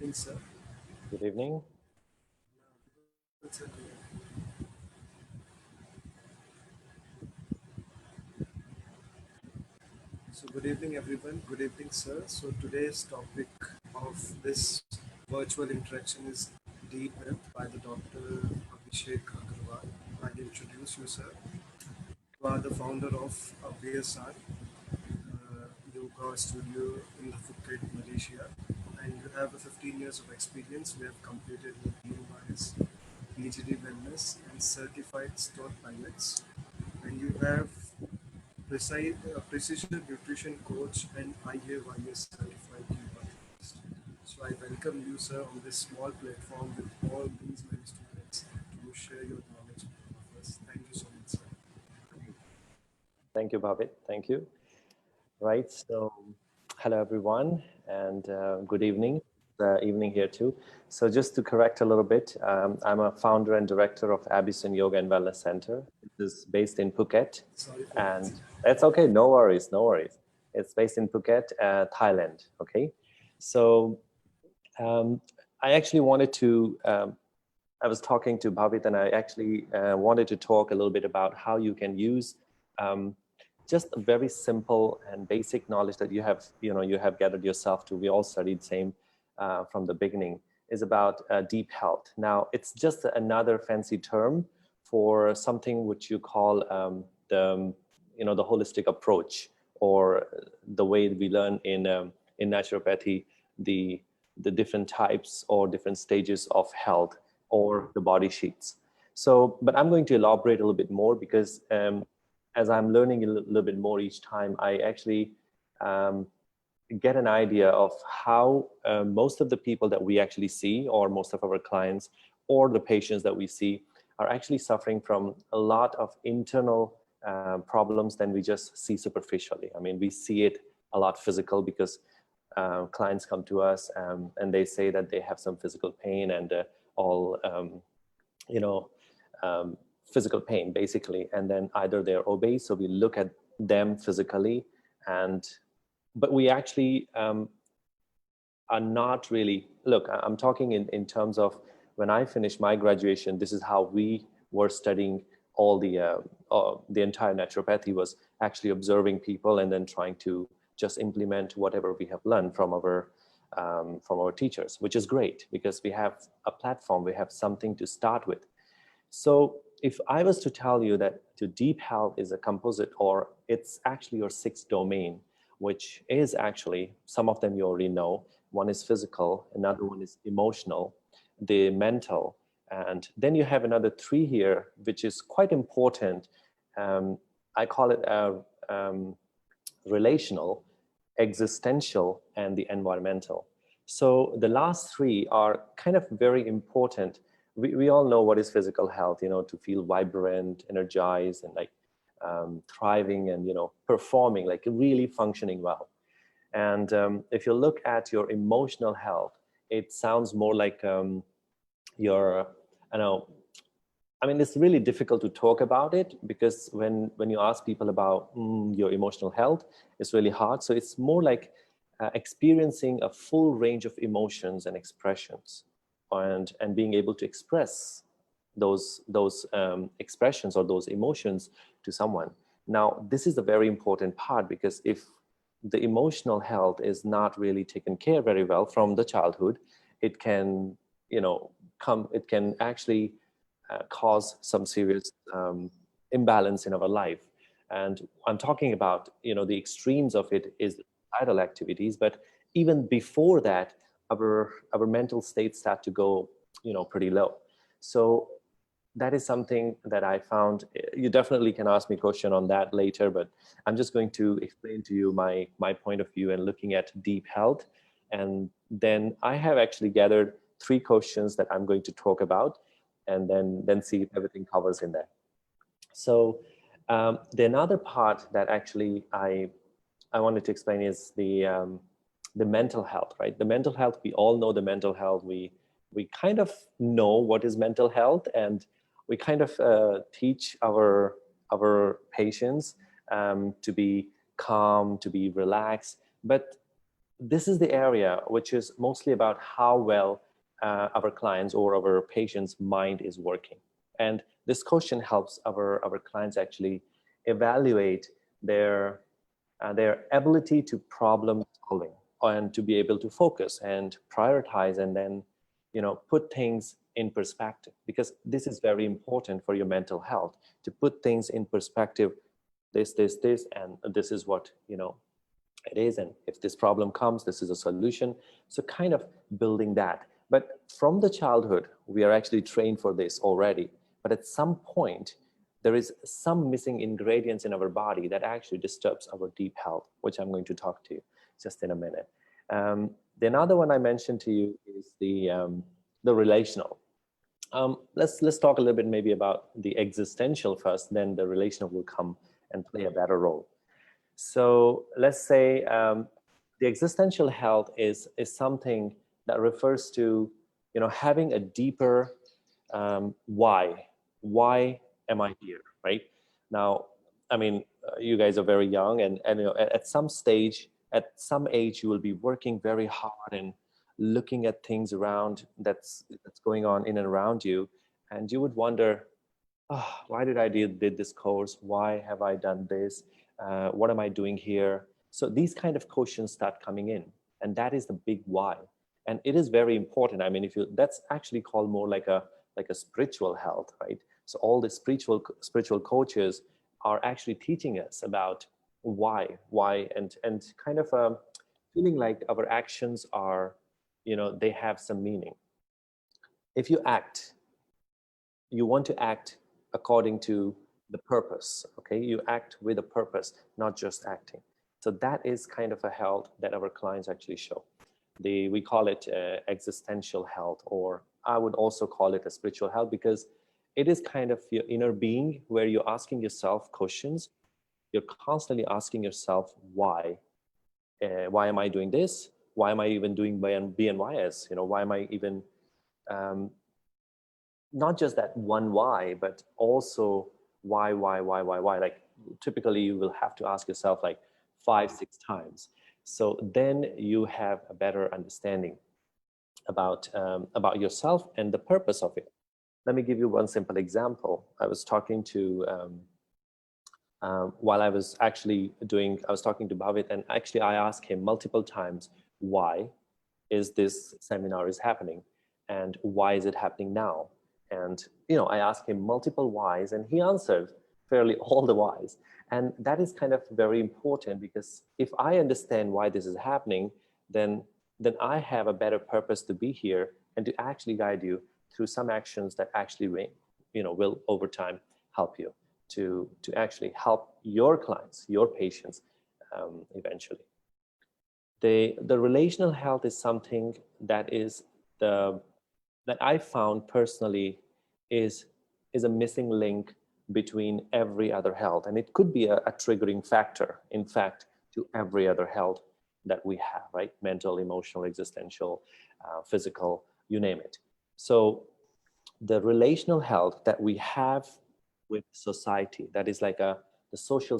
evening, sir. Good evening. So good evening, everyone. Good evening, sir. So today's topic of this virtual interaction is deep health by the Dr. Abhishek Agrawal. I'll introduce you, sir. You are the founder of Abbyasana yoga studio in the Phuket, Malaysia, and you have 15 years of experience. We have completed the BMIS, PGD Wellness, and certified store pilots, and you have precision nutrition coach and IAYS certified yoga therapist. So I welcome you, sir, on this small platform with all these many students to share your knowledge with us. Thank you so much, sir. Thank you, Bhavit. Thank you. Right. So, hello, everyone, and good evening. Evening here too. So, just to correct a little bit, I'm a founder and director of Abbyasana Yoga and Wellness Center. It is based in Phuket, Sorry for and that. that's okay. No worries. No worries. It's based in Phuket, Thailand. Okay. So, I actually wanted to. I was talking to Bhavit, and I actually wanted to talk a little bit about how you can use just a very simple and basic knowledge that you have gathered yourself to. We all studied same from the beginning, is about deep health. Now, it's just another fancy term for something which you call the holistic approach, or the way we learn in naturopathy, the different types or different stages of health, or the body sheets. So, but I'm going to elaborate a little bit more, because as I'm learning a little bit more each time, I actually get an idea of how most of the people that we actually see, or most of our clients, or the patients that we see, are actually suffering from a lot of internal problems than we just see superficially. I mean, we see it a lot physical, because clients come to us and they say that they have some physical pain, and physical pain basically, and then either they're obese, so we look at them physically, but we actually are not really. Look, I'm talking in terms of when I finished my graduation, this is how we were studying all the entire naturopathy, was actually observing people and then trying to just implement whatever we have learned from our teachers, which is great, because we have a platform, we have something to start with. So if I was to tell you that the deep health is a composite, or it's actually your sixth domain, which is actually, some of them you already know. One is physical, another one is emotional, the mental, and then you have another three here, which is quite important. I call it relational, existential, and the environmental. So the last three are kind of very important. We all know what is physical health, to feel vibrant, energized, and like thriving, and performing, like really functioning well. And if you look at your emotional health, it sounds more like your, I mean, it's really difficult to talk about it, because when you ask people about your emotional health, it's really hard. So it's more like experiencing a full range of emotions and expressions, and being able to express those expressions or those emotions to someone. Now, this is a very important part, because if the emotional health is not really taken care very well from the childhood, it can it can actually cause some serious imbalance in our life. And I'm talking about the extremes of it is idle activities, but even before that, our mental states start to go pretty low. So that is something that I found. You definitely can ask me a question on that later, but I'm just going to explain to you my point of view and looking at deep health. And then I have actually gathered three questions that I'm going to talk about, and then see if everything covers in there. So the another part that actually I wanted to explain is the mental health, right? The mental health, we all know the mental health. We kind of know what is mental health, and we kind of teach our patients to be calm, to be relaxed. But this is the area which is mostly about how well our clients or our patient's mind is working. And this question helps our clients actually evaluate their ability to problem solving and to be able to focus and prioritize and then, put things in perspective, because this is very important for your mental health, to put things in perspective. This, and this is what, it is. And if this problem comes, this is a solution. So kind of building that. But from the childhood, we are actually trained for this already. But at some point, there is some missing ingredients in our body that actually disturbs our deep health, which I'm going to talk to you just in a minute. The another one I mentioned to you is the relational. Let's talk a little bit maybe about the existential first, then the relational will come and play a better role. So let's say the existential health is something that refers to, having a deeper why. Why am I here, right? Now, I mean, you guys are very young, and at some age, you will be working very hard and looking at things around that's going on in and around you, and you would wonder, oh, why did I did this course? Why have I done this? What am I doing here? So these kind of questions start coming in, and that is the big why. And it is very important. I mean, that's actually called more like a spiritual health, right? So all the spiritual coaches are actually teaching us about why, and kind of feeling like our actions are, they have some meaning. If you want to act according to the purpose, okay? You act with a purpose, not just acting. So that is kind of a health that our clients actually show. We call it existential health, or I would also call it a spiritual health, because it is kind of your inner being where you're asking yourself questions. You're constantly asking yourself, why? Why am I doing this? Why am I even doing BNYS? Why am I even, not just that one why, but also why? Like typically you will have to ask yourself like 5-6 times. So then you have a better understanding about yourself and the purpose of it. Let me give you one simple example. I was talking to, while I was talking to Bhavit, and actually I asked him multiple times, why is this seminar is happening? And why is it happening now? And, I asked him multiple whys, and he answered fairly all the whys. And that is kind of very important, because if I understand why this is happening, then I have a better purpose to be here and to actually guide you through some actions that actually will over time help you to actually help your clients, your patients eventually. The relational health is something that I found personally is a missing link between every other health, and it could be a triggering factor, in fact, to every other health that we have, right? Mental, emotional, existential, physical, you name it. So the relational health that we have with society, that is like the social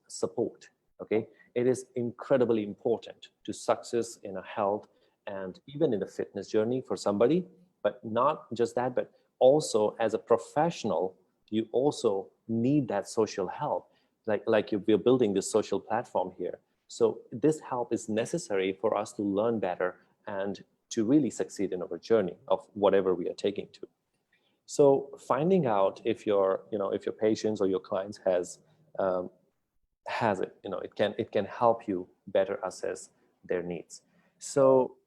support, okay? It is incredibly important to success in a health and even in the fitness journey for somebody, but not just that, but also as a professional, you also need that social help. Like we're building this social platform here. So this help is necessary for us to learn better and to really succeed in our journey of whatever we are taking to. So finding out if your patients or your clients has it, it can help you better assess their needs. So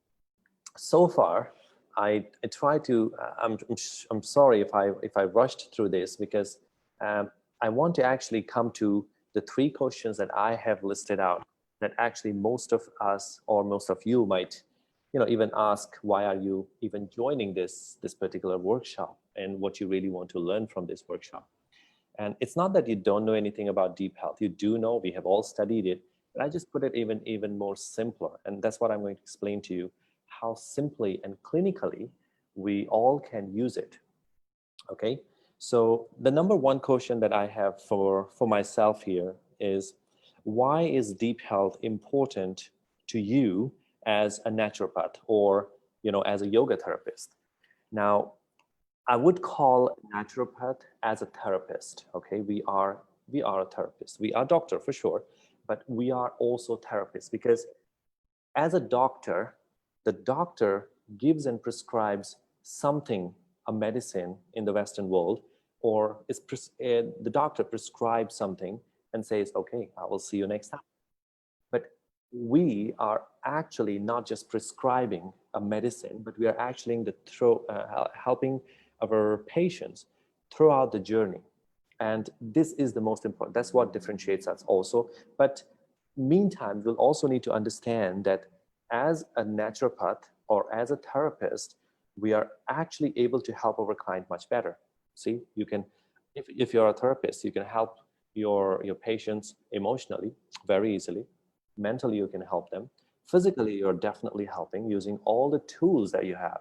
far, I try to. I'm sorry if I rushed through this, because I want to actually come to the 3 questions that I have listed out, that actually most of us or most of you might even ask, why are you even joining this particular workshop, and what you really want to learn from this workshop. And it's not that you don't know anything about deep health. You do know, we have all studied it, but I just put it even more simpler. And that's what I'm going to explain to you, how simply and clinically we all can use it. Okay, so the number 1 question that I have for myself here is, why is deep health important to you, as a naturopath or, as a yoga therapist. Now, I would call naturopath as a therapist. Okay, we are a therapist. We are doctor for sure, but we are also therapists, because as a doctor, the doctor gives and prescribes something, a medicine in the Western world, or the doctor prescribes something and says, okay, I will see you next time. But we are actually not just prescribing a medicine, but we are actually helping our patients throughout the journey. And this is the most important. That's what differentiates us also. But meantime, we'll also need to understand that as a naturopath or as a therapist, we are actually able to help our client much better. See, you can, if you're a therapist, you can help your patients emotionally very easily. Mentally, you can help them. Physically, you're definitely helping using all the tools that you have.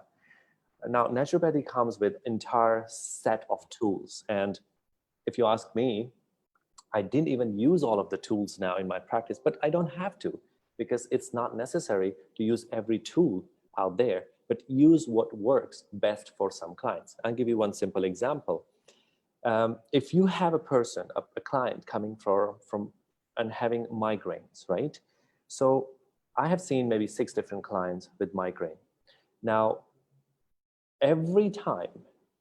Now, naturopathy comes with entire set of tools. And if you ask me, I didn't even use all of the tools now in my practice, but I don't have to, because it's not necessary to use every tool out there, but use what works best for some clients. I'll give you one simple example. If you have a person, a client coming from and having migraines, right? So I have seen maybe 6 different clients with migraine. Now, every time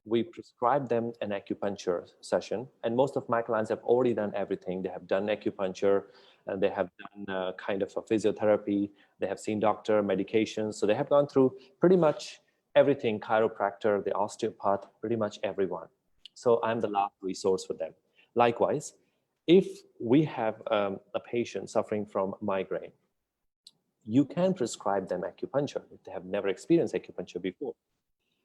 we prescribe them an acupuncture session, and most of my clients have already done everything. They have done acupuncture, and they have done kind of a physiotherapy. They have seen doctor, medications. So they have gone through pretty much everything, chiropractor, the osteopath, pretty much everyone. So I'm the last resource for them. Likewise, if we have a patient suffering from migraine, you can prescribe them acupuncture if they have never experienced acupuncture before.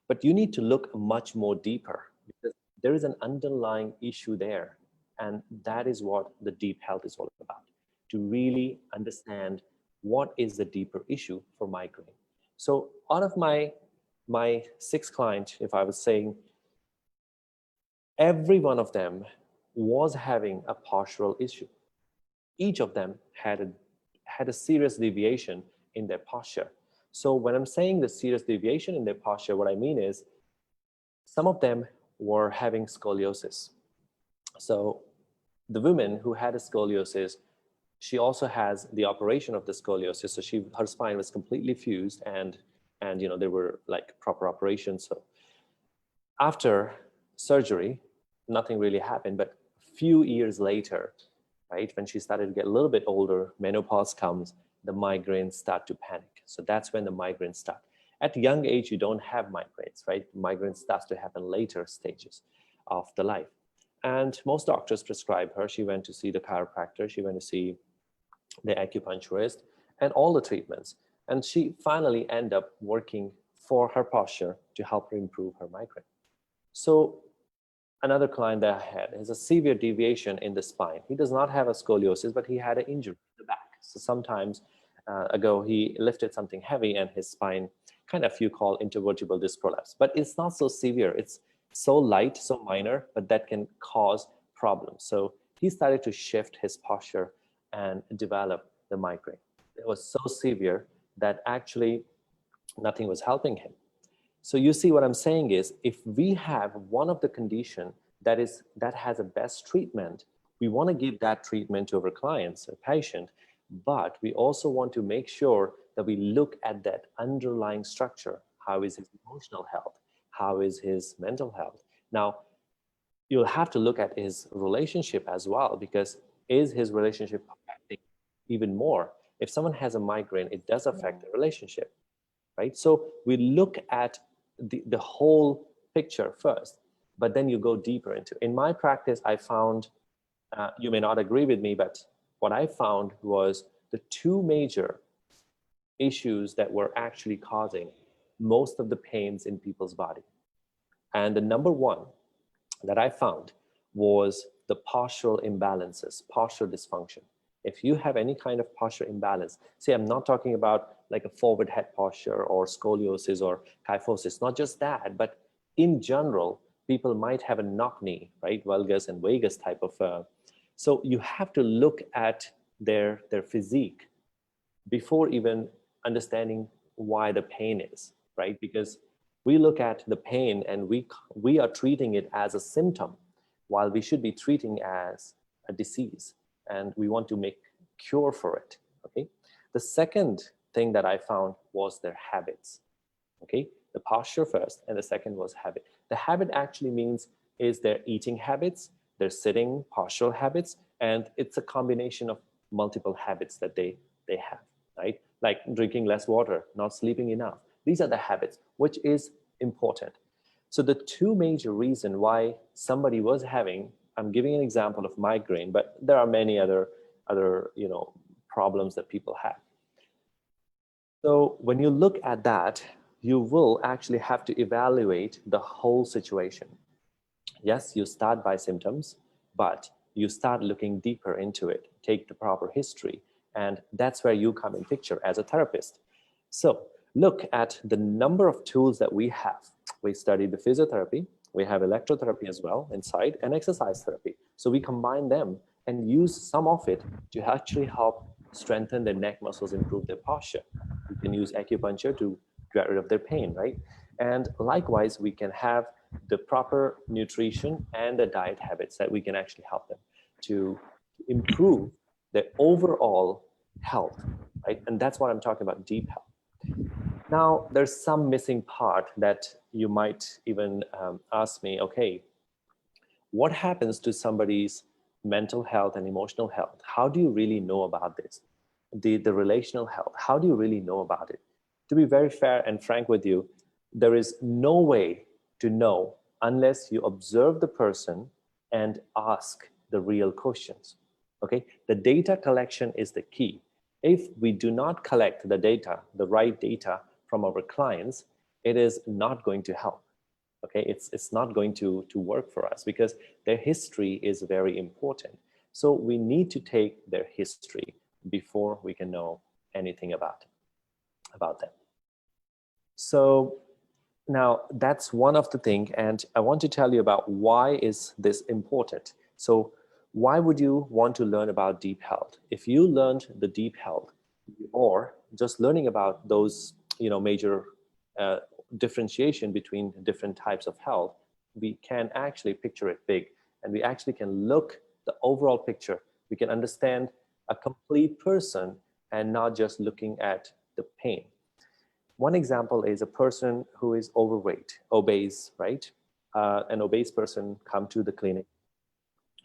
But you need to look much more deeper, because there is an underlying issue there. And that is what the deep health is all about, to really understand what is the deeper issue for migraine. So out of my 6 clients, if I was saying, every one of them was having a postural issue. Each of them had a serious deviation in their posture. So when I'm saying the serious deviation in their posture, what I mean is some of them were having scoliosis. So the woman who had a scoliosis, she also has the operation of the scoliosis. So her spine was completely fused, and there were like proper operations. So after surgery, nothing really happened. But a few years later, right, when she started to get a little bit older, menopause comes, the migraines start to panic. So that's when the migraines start. At a young age, you don't have migraines, right? Migraines starts to happen later stages of the life. And most doctors prescribe her. She went to see the chiropractor. She went to see the acupuncturist and all the treatments. And she finally ended up working for her posture to help her improve her migraine. So another client that I had has a severe deviation in the spine. He does not have a scoliosis, but he had an injury in the back. So sometimes ago, he lifted something heavy and his spine kind of you call intervertebral disc prolapse. But it's not so severe. It's so light, so minor, but that can cause problems. So he started to shift his posture and develop the migraine. It was so severe that actually nothing was helping him. So you see what I'm saying is, if we have one of the condition that has a best treatment, we want to give that treatment to our clients, a patient, but we also want to make sure that we look at that underlying structure. How is his emotional health? How is his mental health? Now, you'll have to look at his relationship as well, because is his relationship affecting even more? If someone has a migraine, it does affect the relationship, right? So we look at the whole picture first, but then you go deeper into. In my practice, I found, you may not agree with me, but what I found was the 2 major issues that were actually causing most of the pains in people's body. And the number 1 that I found was the postural imbalances, postural dysfunction. If you have any kind of postural imbalance, see, I'm not talking about like a forward head posture or scoliosis or kyphosis, not just that, but in general, people might have a knock knee, right? Valgus and vagus type of. So you have to look at their physique before even understanding why the pain is, right? Because we look at the pain and we are treating it as a symptom, while we should be treating as a disease, and we want to make cure for it. Okay. The second thing that I found was their habits. Okay. The posture first, and the second was habit. The habit actually means is their eating habits, their sitting postural habits, and it's a combination of multiple habits that they have, right? Like drinking less water, not sleeping enough. These are the habits, which is important. So the two major reasons why somebody was having, I'm giving an example of migraine, but there are many other problems that people have. So when you look at that, you will actually have to evaluate the whole situation. Yes, you start by symptoms, but you start looking deeper into it, take the proper history, and that's where you come in picture as a therapist. So look at the number of tools that we have. We study the physiotherapy, we have electrotherapy as well inside, and exercise therapy. So we combine them and use some of it to actually help strengthen their neck muscles, improve their posture. We can use acupuncture to get rid of their pain, right? And likewise, we can have the proper nutrition and the diet habits that we can actually help them to improve their overall health, right? And that's what I'm talking about, deep health. Now, there's some missing part that you might even ask me, okay, what happens to somebody's mental health and emotional health? How do you really know about this? The relational health, how do you really know about it? To be very fair and frank with you, there is no way to know unless you observe the person and ask the real questions. Okay, the data collection is the key. If we do not collect the data, the right data from our clients, it is not going to help. Okay, it's not going to work for us because their history is very important. So we need to take their history before we can know anything about them. So now that's one of the things, and I want to tell you about why is this important. So why would you want to learn about deep health? If you learned the deep health, or just learning about those major differentiation between different types of health, we can actually picture it big, and we actually can look the overall picture. We can understand a complete person and not just looking at the pain. One example is a person who is overweight, obese, right? An obese person come to the clinic,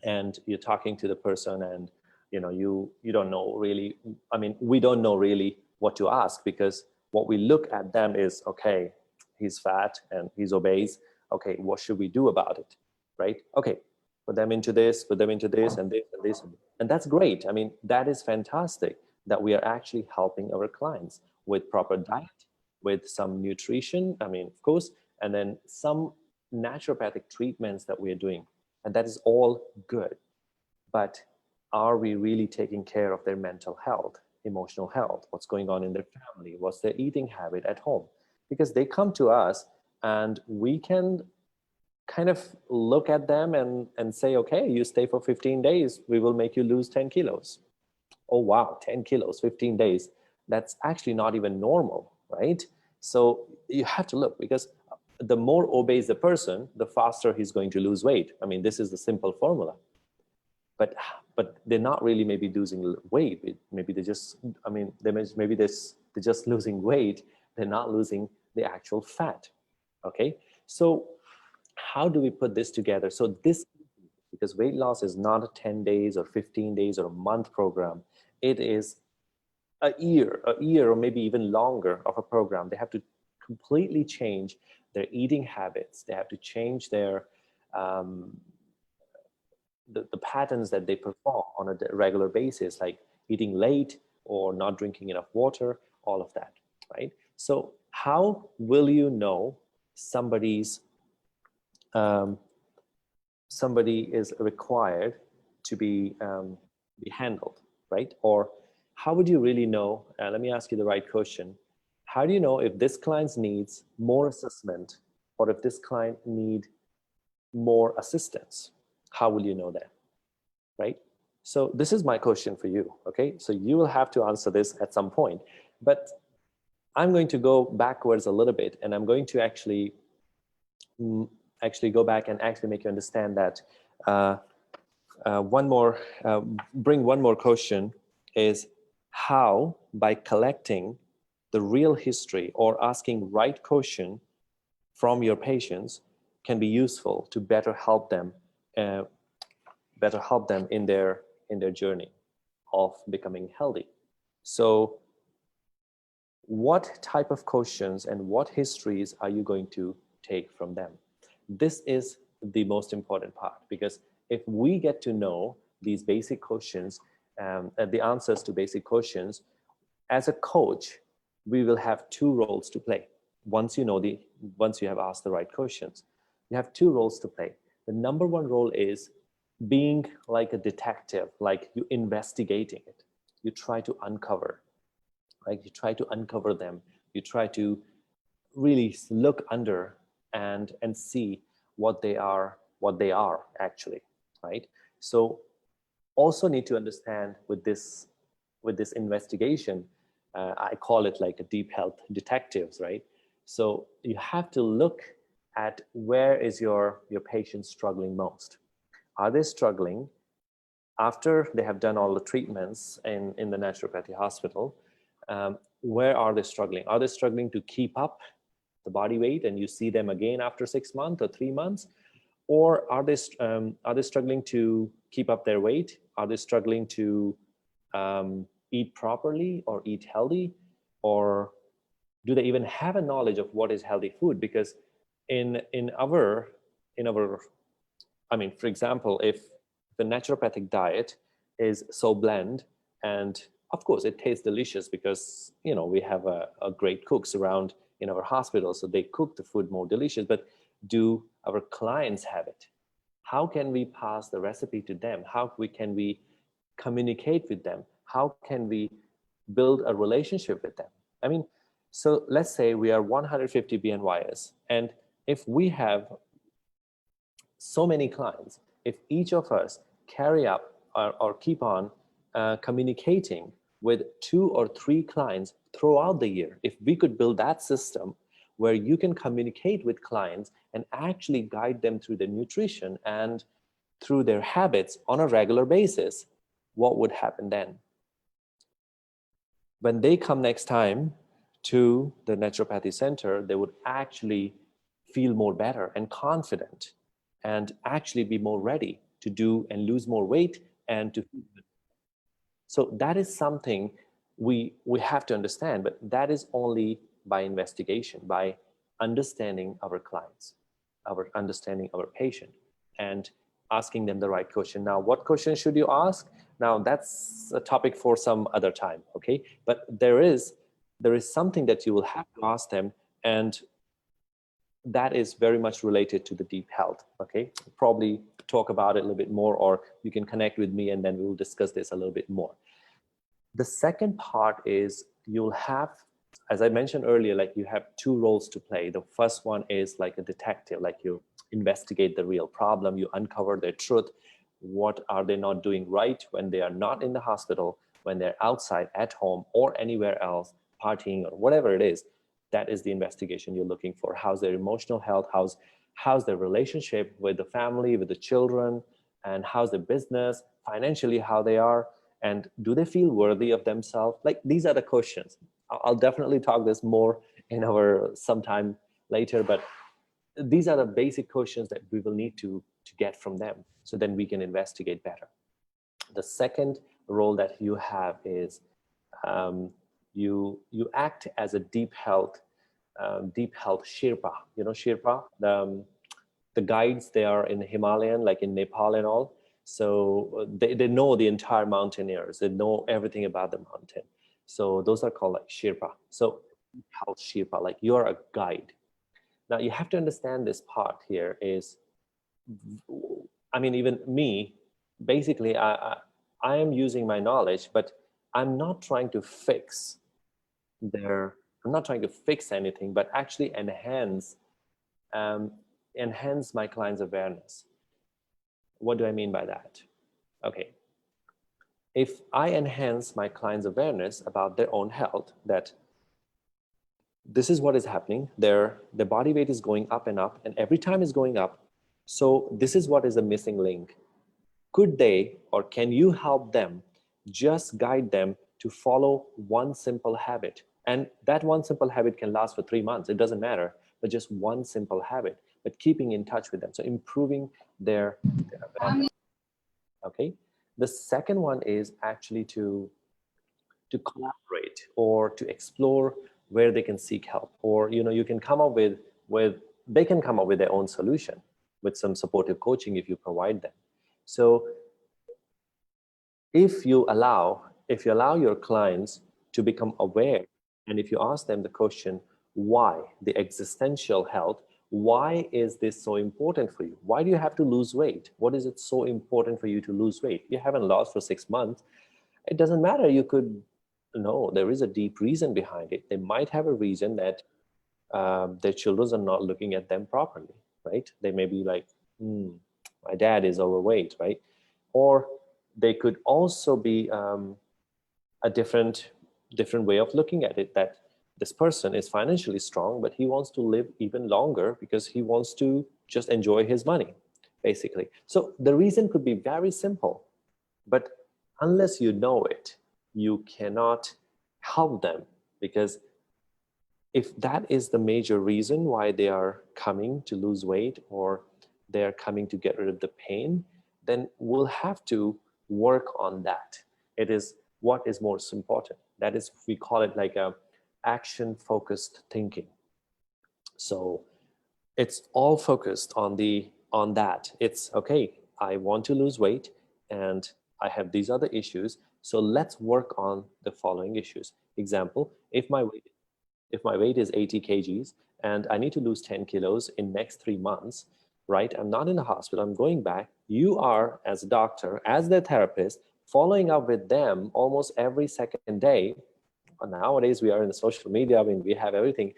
and you're talking to the person, and you don't know really. I mean, we don't know really what to ask, because what we look at them is, okay, he's fat and he's obese. Okay, what should we do about it, right? Okay, put them into this, and this and this, and that's great. I mean, that is fantastic that we are actually helping our clients with proper diet, with some nutrition, I mean, of course, and then some naturopathic treatments that we are doing. And that is all good. But are we really taking care of their mental health, emotional health? What's going on in their family? What's their eating habit at home? Because they come to us and we can kind of look at them and say, okay, you stay for 15 days, we will make you lose 10 kilos. Oh, wow, 10 kilos, 15 days. That's actually not even normal, right? So you have to look, because the more obese the person, the faster he's going to lose weight. I mean, this is the simple formula. But they're not really maybe losing weight. Maybe they just, I mean, they're just losing weight. They're not losing the actual fat. Okay, so how do we put this together? So this, because weight loss is not a 10 days or 15 days or a month program. It is a year or maybe even longer of a program. They have to completely change their eating habits. They have to change their the patterns that they perform on a regular basis, like eating late or not drinking enough water, all of that, right? So how will you know somebody is required to be handled, right? Or how would you really know? Let me ask you the right question. How do you know if this client needs more assessment or if this client need more assistance? How will you know that, right? So this is my question for you, okay? So you will have to answer this at some point. But I'm going to go backwards a little bit, and I'm going to actually go back and actually make you understand that bring one more question is how, by collecting the real history or asking right question from your patients, can be useful to better help them in their journey of becoming healthy. So what type of questions and what histories are you going to take from them? This is the most important part, because if we get to know these basic questions, the answers to basic questions, as a coach, we will have two roles to play. Once you have asked the right questions, you have two roles to play. The number one role is being like a detective, like you investigating it. You try to uncover, right? You try to uncover them. You try to really look under and see what they are actually, right? So also need to understand with this investigation, I call it like a deep health detectives, right? So you have to look at where is your patient struggling most. Are they struggling after they have done all the treatments in the naturopathy hospital? Where are they struggling? Are they struggling to keep up the body weight and you see them again after 6 months or 3 months? Or are they struggling to keep up their weight? Are they struggling to eat properly or eat healthy? Or do they even have a knowledge of what is healthy food? Because in our, I mean, for example, if the naturopathic diet is so bland, and of course it tastes delicious because we have a great cooks around in our hospital, so they cook the food more delicious, but do our clients have it? How can we pass the recipe to them? How can we communicate with them? How can we build a relationship with them? I mean, so let's say we are 150 BNYs, and if we have so many clients, if each of us carry up or keep on communicating with 2 or 3 clients throughout the year, if we could build that system where you can communicate with clients and actually guide them through their nutrition and through their habits on a regular basis, what would happen then? When they come next time to the naturopathy center, they would actually feel more better and confident and actually be more ready to do and lose more weight and to feel good. So that is something we have to understand, but that is only by investigation, by understanding our clients, understanding our patient, and asking them the right question. Now, what question should you ask? Now, that's a topic for some other time, okay? But there is something that you will have to ask them, and that is very much related to the deep health, okay? Probably talk about it a little bit more, or you can connect with me and then we'll discuss this a little bit more. The second part is you'll have, as I mentioned earlier, like you have 2 roles to play. The first one is like a detective, like you investigate the real problem, you uncover the truth. What are they not doing right when they are not in the hospital, when they're outside at home or anywhere else, partying or whatever it is? That is the investigation you're looking for. How's their emotional health? How's their relationship with the family, with the children, and how's their business, financially, how they are, and do they feel worthy of themselves? Like, these are the questions. I'll definitely talk this more in our sometime later, but these are the basic questions that we will need to get from them, so then we can investigate better. The second role that you have is you act as a deep health Sherpa. You know Sherpa, the guides, they are in Himalayan, like in Nepal and all. So they know the entire mountaineers. They know everything about the mountain. So those are called like Sherpa. So health Sherpa, like you are a guide. Now you have to understand this part here is, I mean, even me, basically, I am using my knowledge, but I'm not trying to fix I'm not trying to fix anything, but actually enhance my client's awareness. What do I mean by that? Okay. If I enhance my client's awareness about their own health, that this is what is happening. Their body weight is going up, and every time is going up. So this is what is the missing link. Could they, or can you help them, just guide them to follow one simple habit? And that one simple habit can last for 3 months. It doesn't matter, but just one simple habit, but keeping in touch with them. So improving their awareness. Okay. The second one is actually to collaborate or to explore where they can seek help, or you can come up with they can come up with their own solution with some supportive coaching if you provide them. So if you allow your clients to become aware, and if you ask them the question, why the existential health, why is this so important for you? Why do you have to lose weight? What is it so important for you to lose weight? You haven't lost for 6 months. It doesn't matter. You could no, there is a deep reason behind it. They might have a reason that their children are not looking at them properly, right? They may be like, my dad is overweight, right? Or they could also be a different way of looking at it, that this person is financially strong, but he wants to live even longer because he wants to just enjoy his money, basically. So the reason could be very simple, but unless you know it, you cannot help them, because if that is the major reason why they are coming to lose weight, or they are coming to get rid of the pain, then we'll have to work on that. It is what is most important. That is, we call it like a action focused thinking. So it's all focused on that. It's okay, I want to lose weight and I have these other issues, so let's work on the following issues. Example, if my weight is 80 kgs and I need to lose 10 kilos in next 3 months, right? I'm not in the hospital, I'm going back. You are, as a doctor, as their therapist, following up with them almost every second day. Nowadays, we are in the social media, I mean, we have everything.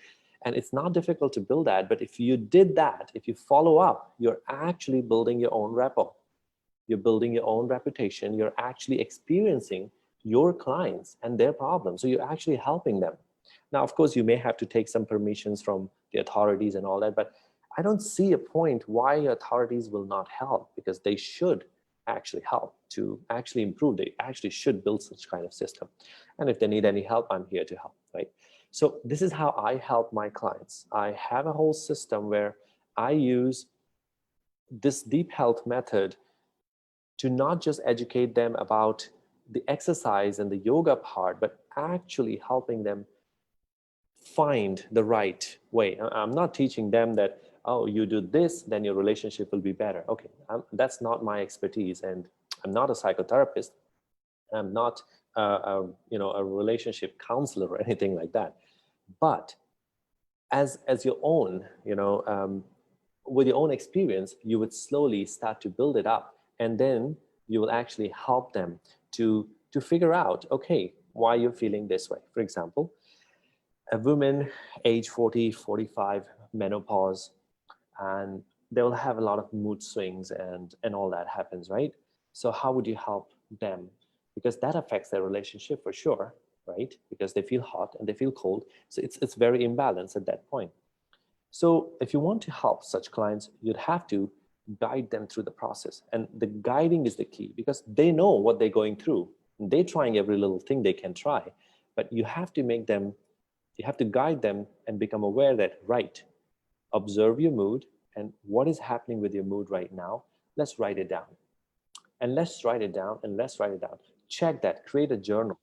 And it's not difficult to build that. But if you did that, if you follow up, you're actually building your own repo. You're building your own reputation. You're actually experiencing your clients and their problems. So you're actually helping them. Now, of course, you may have to take some permissions from the authorities and all that, but I don't see a point why authorities will not help, because they should actually help to actually improve. They actually should build such kind of system. And if they need any help, I'm here to help, right? So this is how I help my clients. I have a whole system where I use this deep health method to not just educate them about the exercise and the yoga part, but actually helping them find the right way. I'm not teaching them that, oh, you do this, then your relationship will be better. Okay, that's not my expertise, and I'm not a psychotherapist. I'm not a relationship counselor or anything like that. But as your own, with your own experience, you would slowly start to build it up, and then you will actually help them to figure out, okay, why you're feeling this way. For example, a woman age 40, 45, menopause, and they will have a lot of mood swings and all that happens, right? So how would you help them? Because that affects their relationship for sure, right? Because they feel hot and they feel cold. So it's very imbalanced at that point. So if you want to help such clients, you'd have to guide them through the process. And the guiding is the key, because they know what they're going through. They're trying every little thing they can try, but you have to guide them and become aware that, right, observe your mood and what is happening with your mood right now. Let's write it down. And let's write it down, and let's write it down. Check that, create a journal.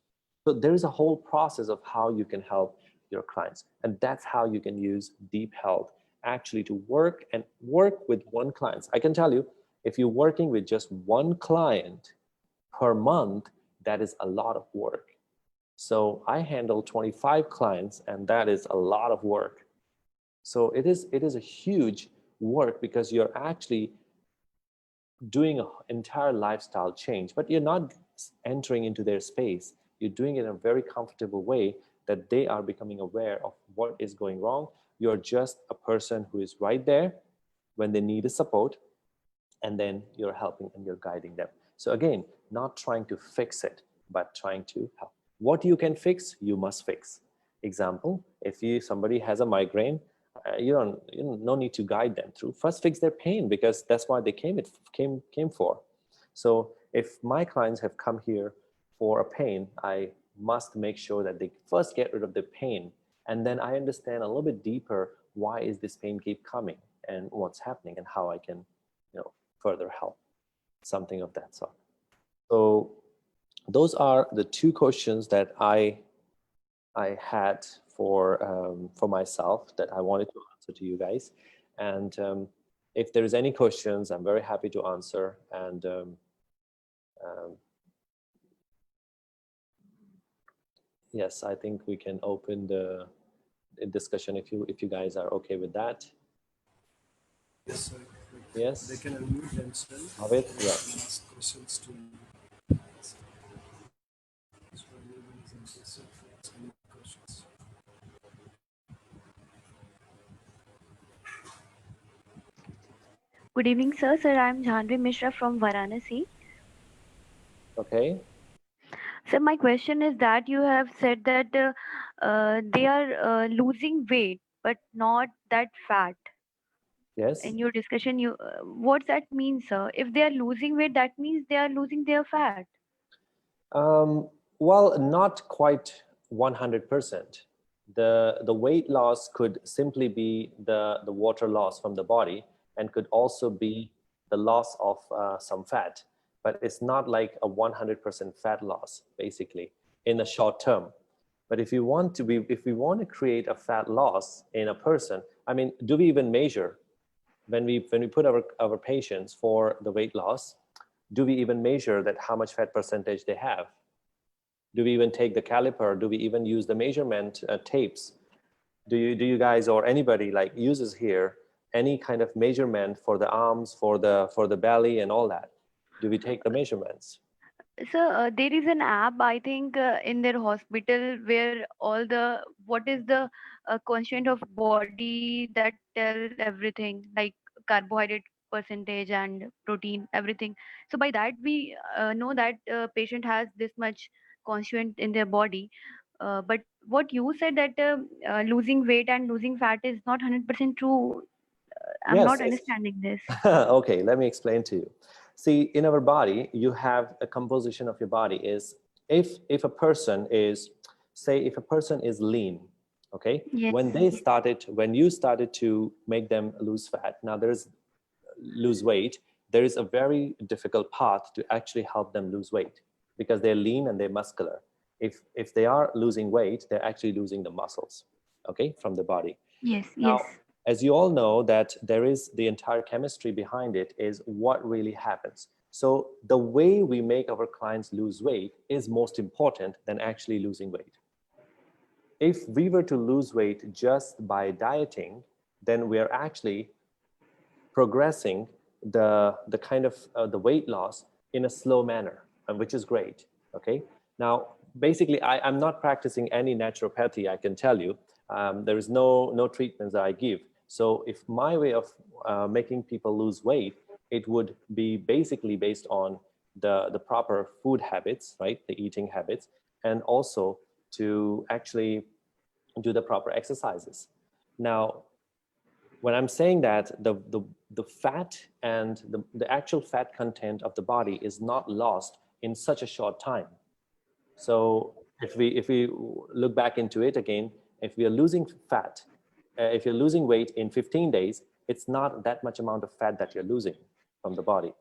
So there is a whole process of how you can help your clients. And that's how you can use deep health actually to work with one client. I can tell you, if you're working with just one client per month, that is a lot of work. So I handle 25 clients, and that is a lot of work. So it is a huge work, because you're actually doing an entire lifestyle change, but you're not entering into their space. You're doing it in a very comfortable way that they are becoming aware of what is going wrong. You're just a person who is right there when they need a support, and then you're helping and you're guiding them. So again, not trying to fix it, but trying to help. What you can fix, you must fix. Example, if somebody has a migraine, no need to guide them through. First fix their pain, because that's why they came for. So if my clients have come here for a pain, I must make sure that they first get rid of the pain, and then I understand a little bit deeper, why is this pain keep coming and what's happening and how I can further help, something of that sort. So those are the two questions that I had for myself that I wanted to answer to you guys. And if there's any questions, I'm very happy to answer. And yes, I think we can open the discussion if you guys are okay with that. Yes, sir. Yes. They can unmute themselves. Bhavit, yeah. Ask questions to you. Good evening, sir. Sir, I'm Jhanvi Mishra from Varanasi. Okay. So my question is that you have said that they are losing weight, but not that fat. Yes. In your discussion, what that means, sir? If they are losing weight, that means they are losing their fat. Well, not quite 100%. The weight loss could simply be the water loss from the body, and could also be the loss of some fat, but it's not like a 100% fat loss basically in the short term. But if we want to create a fat loss in a person, I mean, do we even measure when we put our patients for the weight loss? Do we even measure that how much fat percentage they have? Do we even take the caliper? Do we even use the measurement tapes? Do you guys or anybody like uses here any kind of measurement for the arms, for the belly and all that? Do we take the measurements? So there is an app, I think, in their hospital where all the what is the content of body that tell everything like carbohydrate percentage and protein, everything. So by that we know that patient has this much constituent in their body. But what you said that losing weight and losing fat is not 100% true. I'm Yes. not understanding this. Okay, let me explain to you. See, in our body, you have a composition of your body is, if a person is, say, if a person is lean, okay, Yes. when you started to make them lose fat, now lose weight, there is a very difficult path to actually help them lose weight, because they're lean and they're muscular. If they are losing weight, they're actually losing the muscles, okay, from the body. Yes. Now, Yes. as you all know, that there is the entire chemistry behind it is what really happens. So the way we make our clients lose weight is most important than actually losing weight. If we were to lose weight just by dieting, then we're actually progressing the kind of the weight loss in a slow manner, which is great. Okay. Now, basically, I'm not practicing any naturopathy. I can tell you, there is no treatments that I give. So, if my way of making people lose weight, it would be basically based on the proper food habits, right? The eating habits, and also to actually do the proper exercises. Now, when I'm saying that, the fat and the actual fat content of the body is not lost in such a short time. So if we look back into it again, if we are losing fat, if you're losing weight in 15 days, it's not that much amount of fat that you're losing from the body.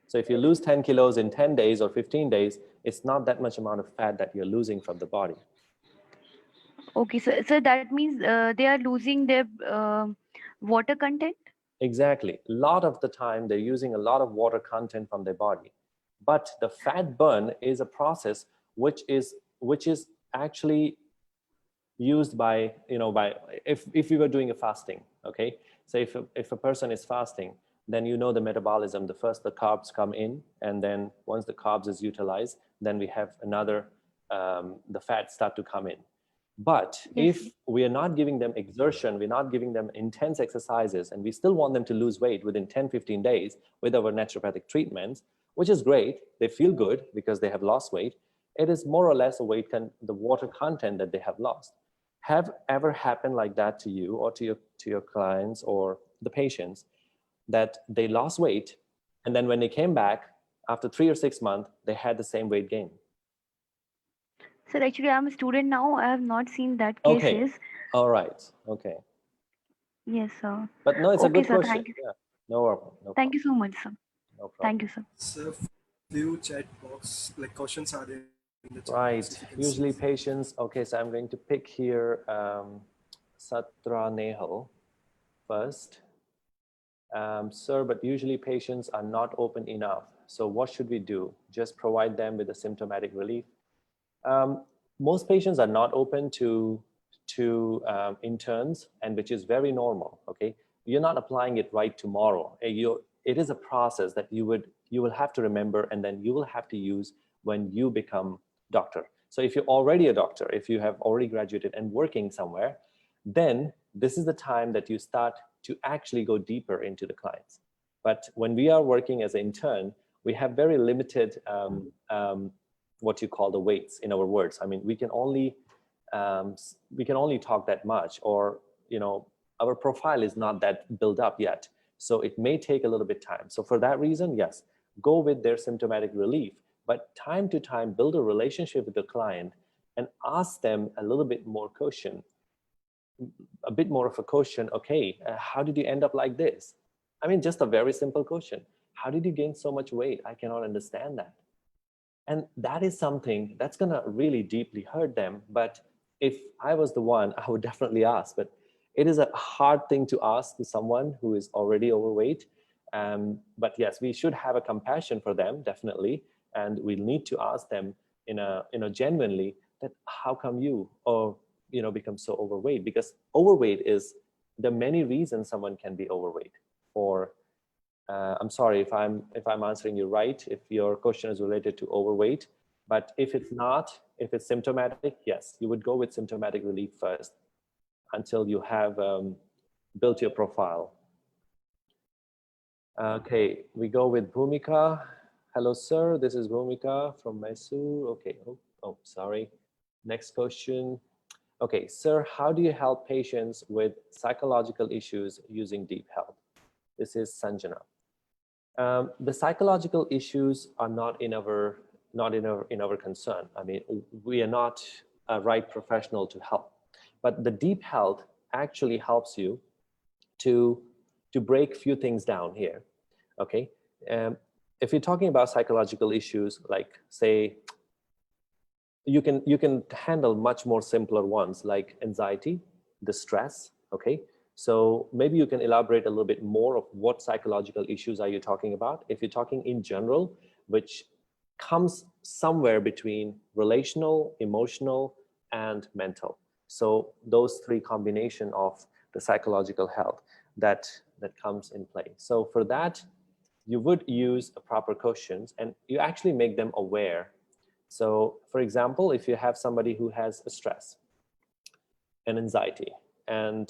So if you lose 10 kilos in 10 days or 15 days, it's not that much amount of fat that you're losing from the body. Okay, so that means they are losing their water content? Exactly. A lot of the time, they're using a lot of water content from their body. But the fat burn is a process which is actually used by, if we were doing a fasting, okay? So if a person is fasting, then the metabolism, the carbs come in, and then once the carbs is utilized, then we have another, the fats start to come in. But Yes. if we are not giving them exertion, we're not giving them intense exercises, and we still want them to lose weight within 10, 15 days with our naturopathic treatments, which is great. They feel good because they have lost weight. It is more or less a weight the water content that they have lost. Have ever happened like that to you or to your clients or the patients, that they lost weight and then when they came back after 3 or 6 months, they had the same weight gain? Sir, actually, I'm a student now. I have not seen that Okay. cases. All right. Okay. Yes, sir. But no, it's a Okay, good sir. question. Thank you. Yeah. No problem. No Thank problem. you so much, sir. No problem. Thank you, sir. So few chat box like questions are there in the chat box if Right. you can see. Usually patients. Okay, so I'm going to pick here Satra Nehal first. Sir, but usually patients are not open enough. So what should we do? Just provide them with a symptomatic relief? Most patients are not open to interns, and which is very normal. Okay, you're not applying it right tomorrow. It is a process that you will have to remember, and then you will have to use when you become doctor. So if you're already a doctor, if you have already graduated and working somewhere, then this is the time that you start to actually go deeper into the clients. But when we are working as an intern, we have very limited what you call the weights in our words. I mean, we can only talk that much, or our profile is not that built up yet. So it may take a little bit time. So for that reason, yes, go with their symptomatic relief, but time to time build a relationship with the client and ask them a little bit more question, a bit more of a question. Okay, how did you end up like this? I mean, just a very simple question. How did you gain so much weight? I cannot understand that. And that is something that's going to really deeply hurt them. But if I was the one, I would definitely ask. But it is a hard thing to ask to someone who is already overweight. But yes, we should have a compassion for them, definitely. And we'll need to ask them in a genuinely, that how come you become so overweight? Because overweight is, there are many reasons someone can be overweight. Or I'm sorry if I'm answering you right, if your question is related to overweight, but if it's not, if it's symptomatic, yes, you would go with symptomatic relief first until you have built your profile. Okay, we go with Bhumika. Hello, sir. This is Bhumika from Mysore. Okay. Oh, sorry. Next question. Okay, sir, how do you help patients with psychological issues using deep health? This is Sanjana. The psychological issues are not in our concern. I mean, we are not a right professional to help, but the deep health actually helps you to break few things down here. Okay, if you're talking about psychological issues, like say, you can handle much more simpler ones like anxiety, distress. Okay, so maybe you can elaborate a little bit more of what psychological issues are you talking about. If you're talking in general, which comes somewhere between relational, emotional, and mental. So those three combination of the psychological health that comes in play. So for that, you would use a proper questions, and you actually make them aware. So for example, if you have somebody who has a stress and anxiety, and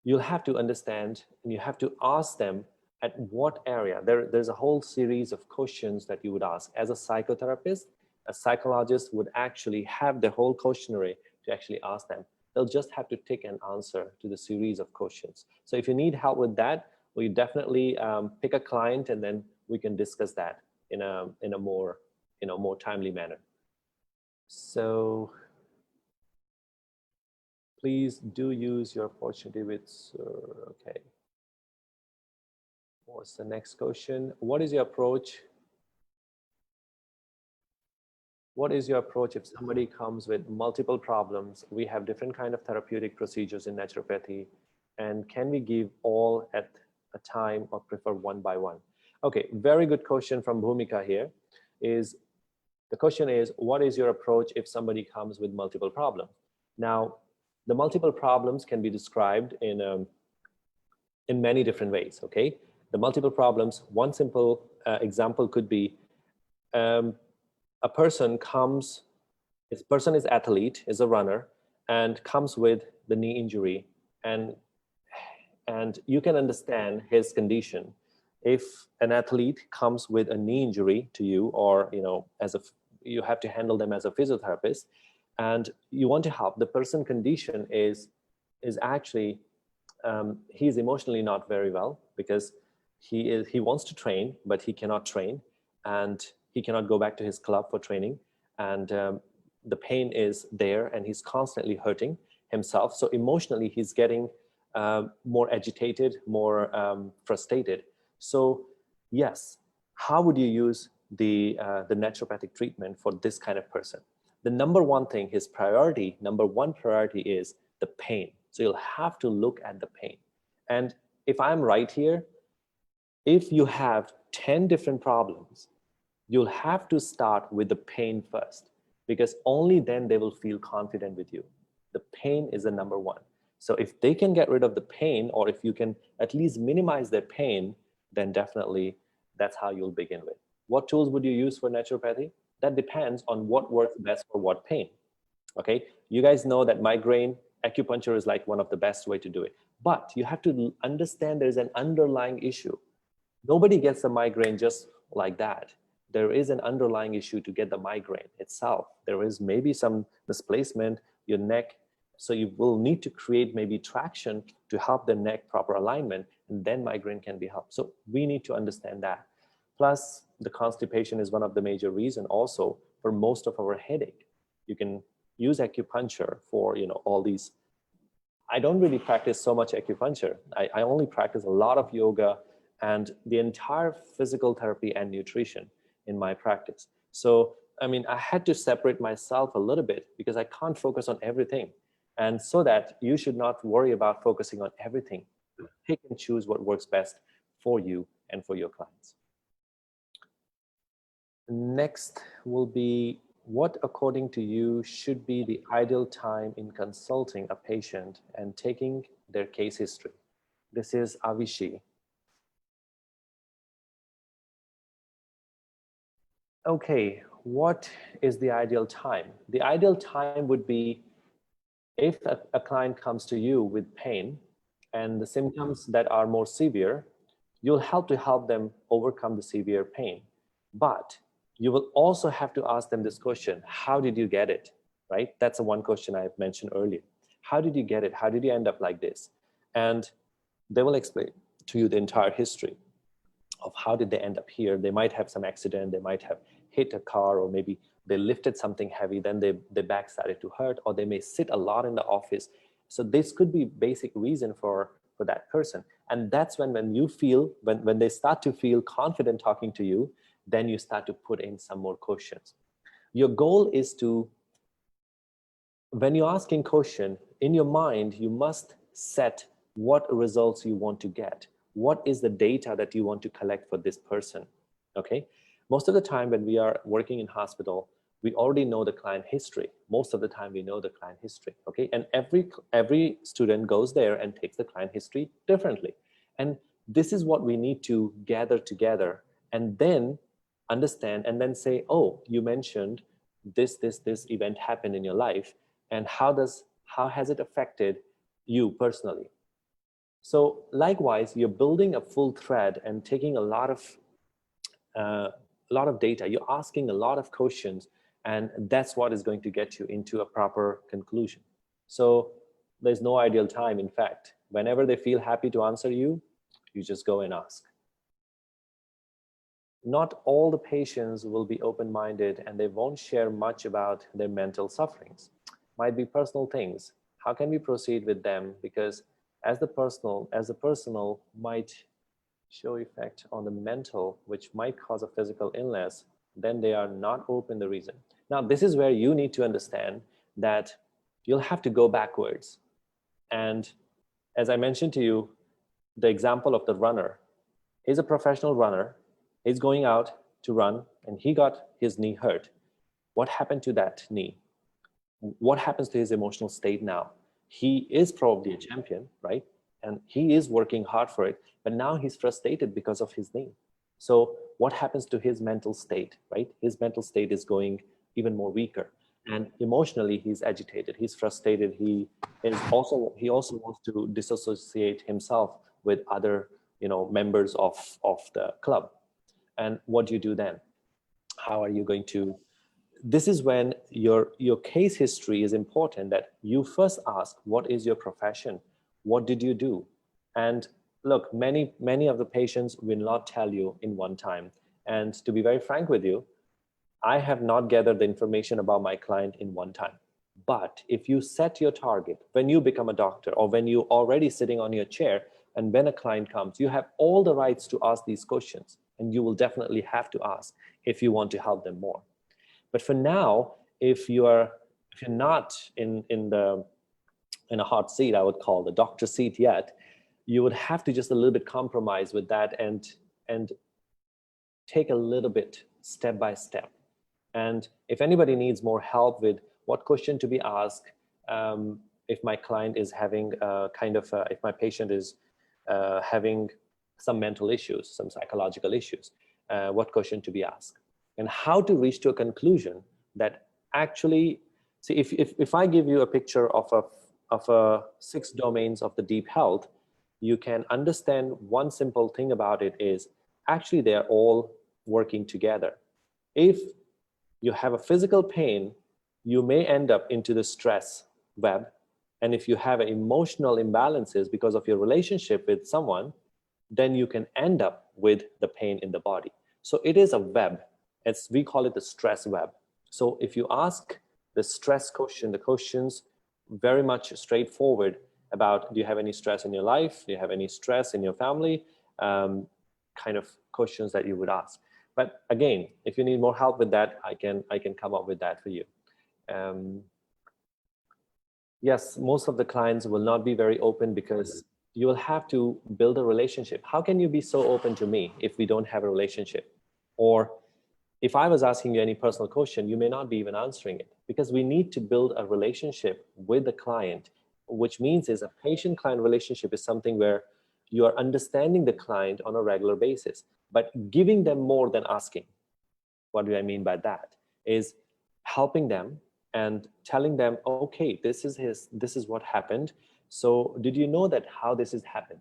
you'll have to understand and you have to ask them at what area. There's a whole series of questions that you would ask. As a psychotherapist, a psychologist would actually have the whole questionnaire to actually ask them. They'll just have to take an answer to the series of questions. So if you need help with that, we definitely pick a client, and then we can discuss that in a more timely manner. So please do use your opportunity with, okay. What's the next question? What is your approach? What is your approach if somebody comes with multiple problems? We have different kind of therapeutic procedures in naturopathy, and can we give all at a time or prefer one by one? Okay, very good question from Bhumika here. The question is, what is your approach if somebody comes with multiple problems? Now, the multiple problems can be described in many different ways, okay? The multiple problems, one simple example could be a person comes, this person is athlete, is a runner, and comes with the knee injury, and you can understand his condition. If an athlete comes with a knee injury to you, or as a you have to handle them as a physiotherapist, and you want to help. The person condition is actually he's emotionally not very well, because he wants to train, but he cannot train, and he cannot go back to his club for training, and the pain is there, and he's constantly hurting himself. So emotionally, he's getting more agitated, more frustrated. So yes, how would you use the naturopathic treatment for this kind of person? The number one thing, his priority, number one priority is the pain. So you'll have to look at the pain. And if I'm right here, if you have 10 different problems, you'll have to start with the pain first, because only then they will feel confident with you. The pain is the number one. So if they can get rid of the pain, or if you can at least minimize their pain, then definitely that's how you'll begin with. What tools would you use for naturopathy? That depends on what works best for what pain. Okay, you guys know that migraine, acupuncture is like one of the best way to do it. But you have to understand there's an underlying issue. Nobody gets a migraine just like that. There is an underlying issue to get the migraine itself. There is maybe some misplacement, your neck. So you will need to create maybe traction to help the neck proper alignment, and then migraine can be helped. So we need to understand that. Plus, the constipation is one of the major reasons also for most of our headache. You can use acupuncture for, all these. I don't really practice so much acupuncture. I only practice a lot of yoga and the entire physical therapy and nutrition in my practice. So, I had to separate myself a little bit, because I can't focus on everything. And so that you should not worry about focusing on everything. Pick and choose what works best for you and for your clients. Next will be, what according to you should be the ideal time in consulting a patient and taking their case history? This is Avishai. Okay, what is the ideal time? The ideal time would be if a client comes to you with pain and the symptoms that are more severe, you'll help them overcome the severe pain. But you will also have to ask them this question: how did you get it? Right? That's the one question I mentioned earlier. How did you get it? How did you end up like this? And they will explain to you the entire history of how did they end up here. They might have some accident, they might have hit a car, or maybe they lifted something heavy, then their back started to hurt, or they may sit a lot in the office. So this could be basic reason for that person. And that's when you feel, when they start to feel confident talking to you, then you start to put in some more questions. Your goal is to, when you're asking question, in your mind, you must set what results you want to get. What is the data that you want to collect for this person? Okay. Most of the time when we are working in hospital, we already know the client history. Most of the time we know the client history. Okay. And every student goes there and takes the client history differently. And this is what we need to gather together and then understand, and then say, oh, you mentioned this event happened in your life, and how has it affected you personally? So likewise, you're building a full thread and taking a lot of data. You're asking a lot of questions, and that's what is going to get you into a proper conclusion. So there's no ideal time. In fact, whenever they feel happy to answer you, you just go and ask. Not all the patients will be open-minded, and they won't share much about their mental sufferings. Might be personal things. How can we proceed with them? Because as the personal might show effect on the mental, which might cause a physical illness, then they are not open the reason. Now, this is where you need to understand that you'll have to go backwards. And as I mentioned to you, the example of the runner is a professional runner. He's going out to run and he got his knee hurt. What happened to that knee? What happens to his emotional state now? He is probably a champion, right? And he is working hard for it, but now he's frustrated because of his knee. So what happens to his mental state, right? His mental state is going even more weaker, and emotionally he's agitated, he's frustrated. He also wants to disassociate himself with other, members of the club. And what do you do then? How are you going to this is when your case history is important, that you first ask, what is your profession? What did you do? And look, many of the patients will not tell you in one time. And to be very frank with you, I have not gathered the information about my client in one time. But if you set your target, when you become a doctor or when you're already sitting on your chair, and when a client comes, you have all the rights to ask these questions, and you will definitely have to ask if you want to help them more. But for now, if you're not in a hot seat, I would call the doctor seat yet, you would have to just a little bit compromise with that and take a little bit step by step. And if anybody needs more help with what question to be asked, if my client is having if my patient is having some mental issues, some psychological issues, what question to be asked, and how to reach to a conclusion that actually, see, if I give you a picture of a 6 domains of the deep health, you can understand one simple thing about it is actually they are all working together. If you have a physical pain, you may end up into the stress web. And if you have emotional imbalances because of your relationship with someone, then you can end up with the pain in the body. So it is a web. We call it the stress web. So if you ask the stress question, the questions very much straightforward about, do you have any stress in your life? Do you have any stress in your family? Kind of questions that you would ask. But again, if you need more help with that, I can come up with that for you. Yes, most of the clients will not be very open because you will have to build a relationship. How can you be so open to me if we don't have a relationship? Or if I was asking you any personal question, you may not be even answering it, because we need to build a relationship with the client, which means is a patient-client relationship is something where you are understanding the client on a regular basis, but giving them more than asking. What do I mean by that? Is helping them and telling them, okay, this is what happened. So did you know that how this has happened?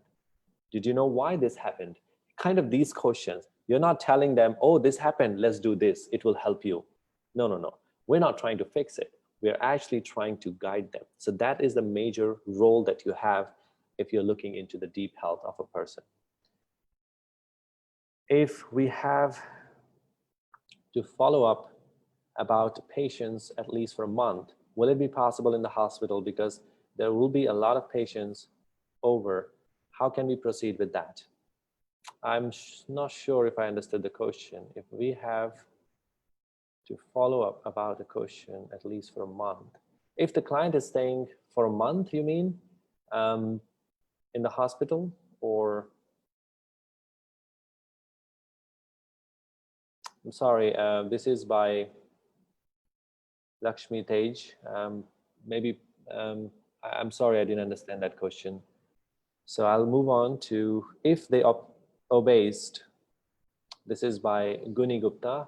Did you know why this happened? Kind of these questions. You're not telling them, oh, this happened, let's do this, it will help you. No. We're not trying to fix it. We're actually trying to guide them. So that is the major role that you have if you're looking into the deep health of a person. If we have to follow up about patients at least for a month, will it be possible in the hospital? Because there will be a lot of patients over. How can we proceed with that? I'm not sure if I understood the question. If we have to follow up about a question at least for a month. If the client is staying for a month, you mean, in the hospital, or? I'm sorry, this is by Lakshmi Tej. Maybe, I'm sorry, I didn't understand that question. So I'll move on to if they obese. This is by Guni Gupta.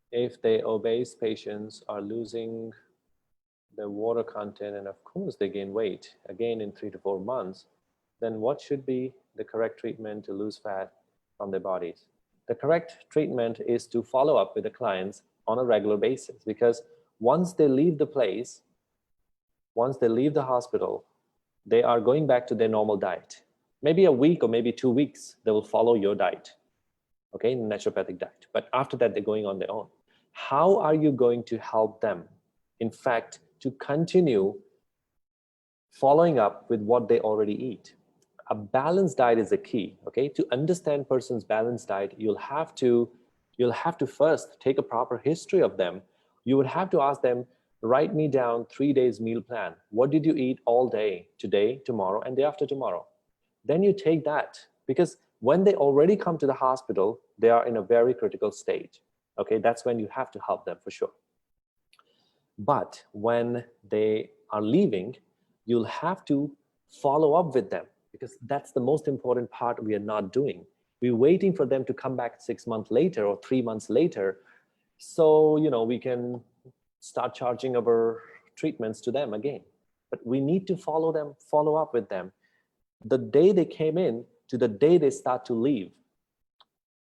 If they obese patients are losing their water content and of course they gain weight again in 3 to 4 months, then what should be the correct treatment to lose fat from their bodies? The correct treatment is to follow up with the clients on a regular basis, because once they leave the place, once they leave the hospital, they are going back to their normal diet. Maybe a week or maybe 2 weeks, they will follow your diet, okay, naturopathic diet. But after that, they're going on their own. How are you going to help them, in fact, to continue following up with what they already eat? A balanced diet is the key, okay? To understand person's balanced diet, you'll have to first take a proper history of them. You would have to ask them, write me down 3 days meal plan. What did you eat all day, today, tomorrow, and day after tomorrow? Then you take that, because when they already come to the hospital, they are in a very critical stage, okay? That's when you have to help them for sure. But when they are leaving, you'll have to follow up with them, because that's the most important part we are not doing. We're waiting for them to come back 6 months later or 3 months later, so we can start charging our treatments to them again. But we need to follow up with them. The day they came in to the day they start to leave,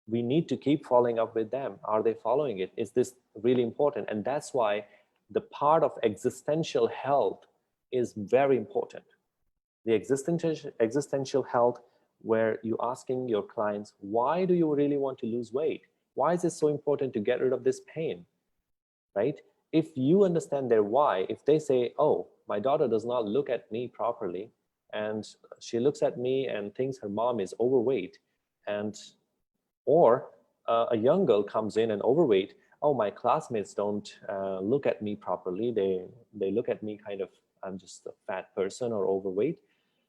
we need to keep following up with them. Are they following it? Is this really important? And that's why the part of existential health is very important. The existential health, where you're asking your clients, why do you really want to lose weight? Why is it so important to get rid of this pain, right? If you understand their why, if they say, oh, my daughter does not look at me properly, and she looks at me and thinks her mom is overweight, and or a young girl comes in and overweight, oh, my classmates don't look at me properly, they look at me kind of, I'm just a fat person or overweight.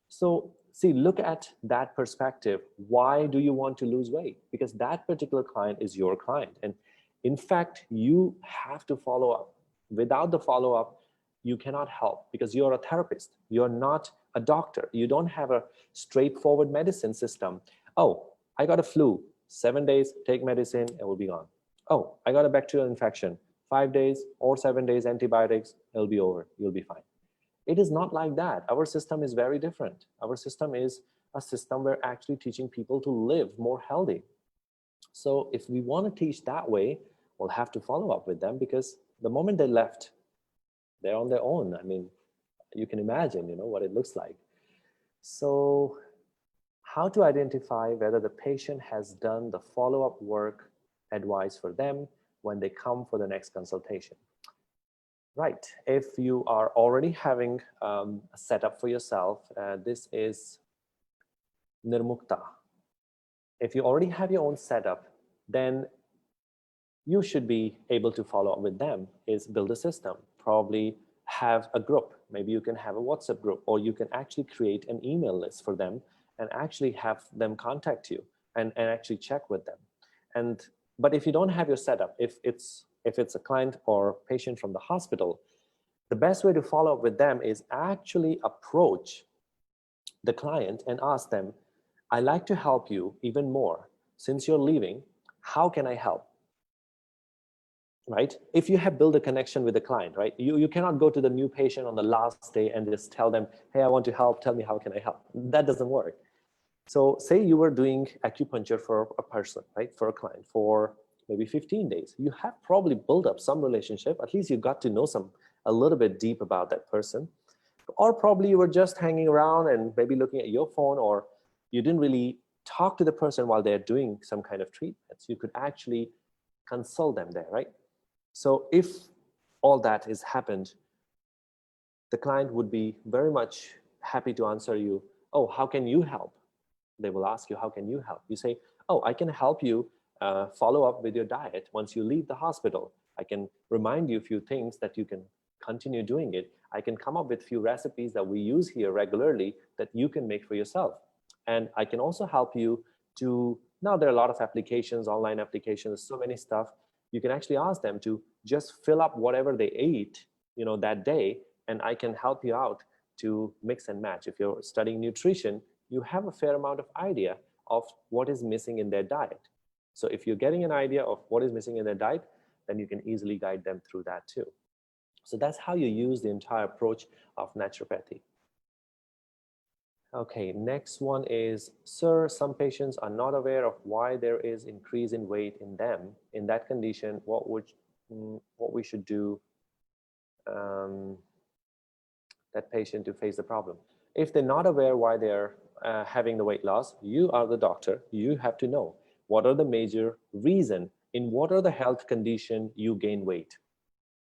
So see, look at that perspective. Why do you want to lose weight? Because that particular client is your client, and in fact you have to follow up. Without the follow-up, you cannot help, because you're a therapist, you're not a doctor. You don't have a straightforward medicine system. Oh, I got a flu, 7 days, take medicine, it will be gone. Oh, I got a bacterial infection, 5 days or 7 days antibiotics, it'll be over, you'll be fine. It is not like that. Our system is very different. Our system is a system where actually teaching people to live more healthy. So if we want to teach that way, we'll have to follow up with them, because the moment they left, they're on their own. I mean, you can imagine, what it looks like. So how to identify whether the patient has done the follow-up work advised for them when they come for the next consultation. Right, if you are already having a setup for yourself, this is Nirmukta. If you already have your own setup, then you should be able to follow up with them, is build a system, probably have a group. Maybe you can have a WhatsApp group, or you can actually create an email list for them and actually have them contact you and actually check with them. But if you don't have your setup, if it's a client or patient from the hospital, the best way to follow up with them is actually approach the client and ask them, I'd like to help you even more. Since you're leaving, how can I help? Right? If you have built a connection with the client, right? You cannot go to the new patient on the last day and just tell them, hey, I want to help, tell me how can I help? That doesn't work. So say you were doing acupuncture for a person, right? For a client for maybe 15 days. You have probably built up some relationship. At least you got to know a little bit deep about that person. Or probably you were just hanging around and maybe looking at your phone, or you didn't really talk to the person while they're doing some kind of treatments. You could actually consult them there, right? So if all that has happened, the client would be very much happy to answer you, oh, how can you help? They will ask you, how can you help? You say, oh, I can help you follow up with your diet once you leave the hospital. I can remind you a few things that you can continue doing it. I can come up with a few recipes that we use here regularly that you can make for yourself. And I can also help you to, now there are a lot of applications, online applications, so many stuff. You can actually ask them to just fill up whatever they ate, that day, and I can help you out to mix and match. If you're studying nutrition, you have a fair amount of idea of what is missing in their diet. So if you're getting an idea of what is missing in their diet, then you can easily guide them through that too. So that's how you use the entire approach of naturopathy. Okay, next one is, sir, some patients are not aware of why there is increase in weight in them. In that condition, what we should do that patient to face the problem? If they're not aware why they're having the weight loss, you are the doctor. You have to know what are the major reason, in what are the health condition you gain weight.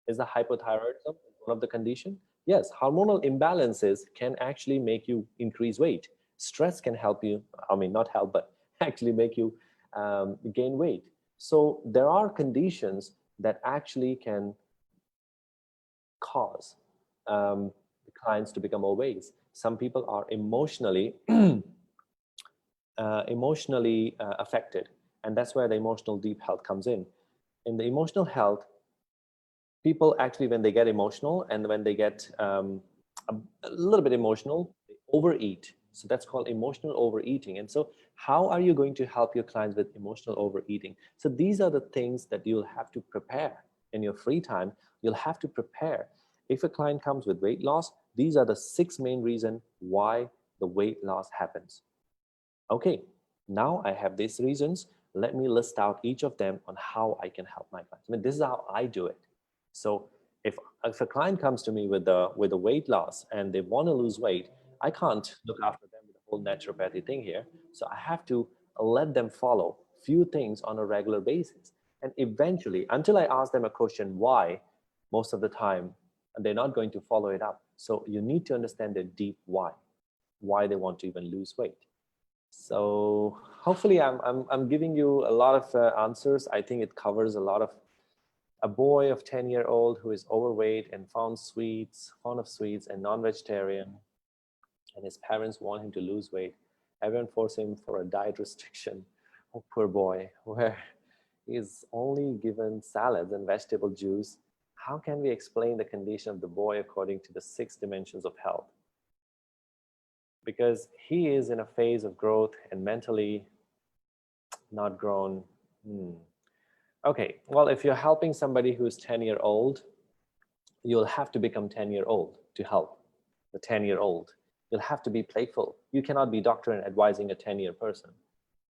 Is the hypothyroidism one of the condition? Yes, hormonal imbalances can actually make you increase weight. Stress can help you, I mean, not help, but actually make you gain weight. So there are conditions that actually can cause the clients to become obese. Some people are emotionally affected, and that's where the emotional deep health comes in. In the emotional health, people actually, when they get emotional and when they get a little bit emotional, they overeat. So that's called emotional overeating. And so how are you going to help your clients with emotional overeating? So these are the things that you'll have to prepare in your free time. You'll have to prepare. If a client comes with weight loss, these are the 6 main reasons why the weight loss happens. Okay, now I have these reasons. let me list out each of them on how I can help my clients. I mean, this is how I do it. So if a client comes to me with a weight loss and they want to lose weight, I can't look after them with the whole naturopathy thing here. So I have to let them follow few things on a regular basis. And eventually, until I ask them a question, why, most of the time, they're not going to follow it up. So you need to understand the deep why they want to even lose weight. So hopefully I'm giving you a lot of answers. I think it covers a lot of a boy of 10-year-old who is overweight and fond of sweets and non-vegetarian, and his parents want him to lose weight. Everyone forced him for a diet restriction. Oh, poor boy, where he is only given salads and vegetable juice. How can we explain the condition of the boy according to the 6 dimensions of health? Because he is in a phase of growth and mentally not grown. Okay, well, if you're helping somebody who's 10-year-old, you'll have to become 10-year-old to help the 10-year-old. You'll have to be playful. You cannot be doctor and advising a 10-year person.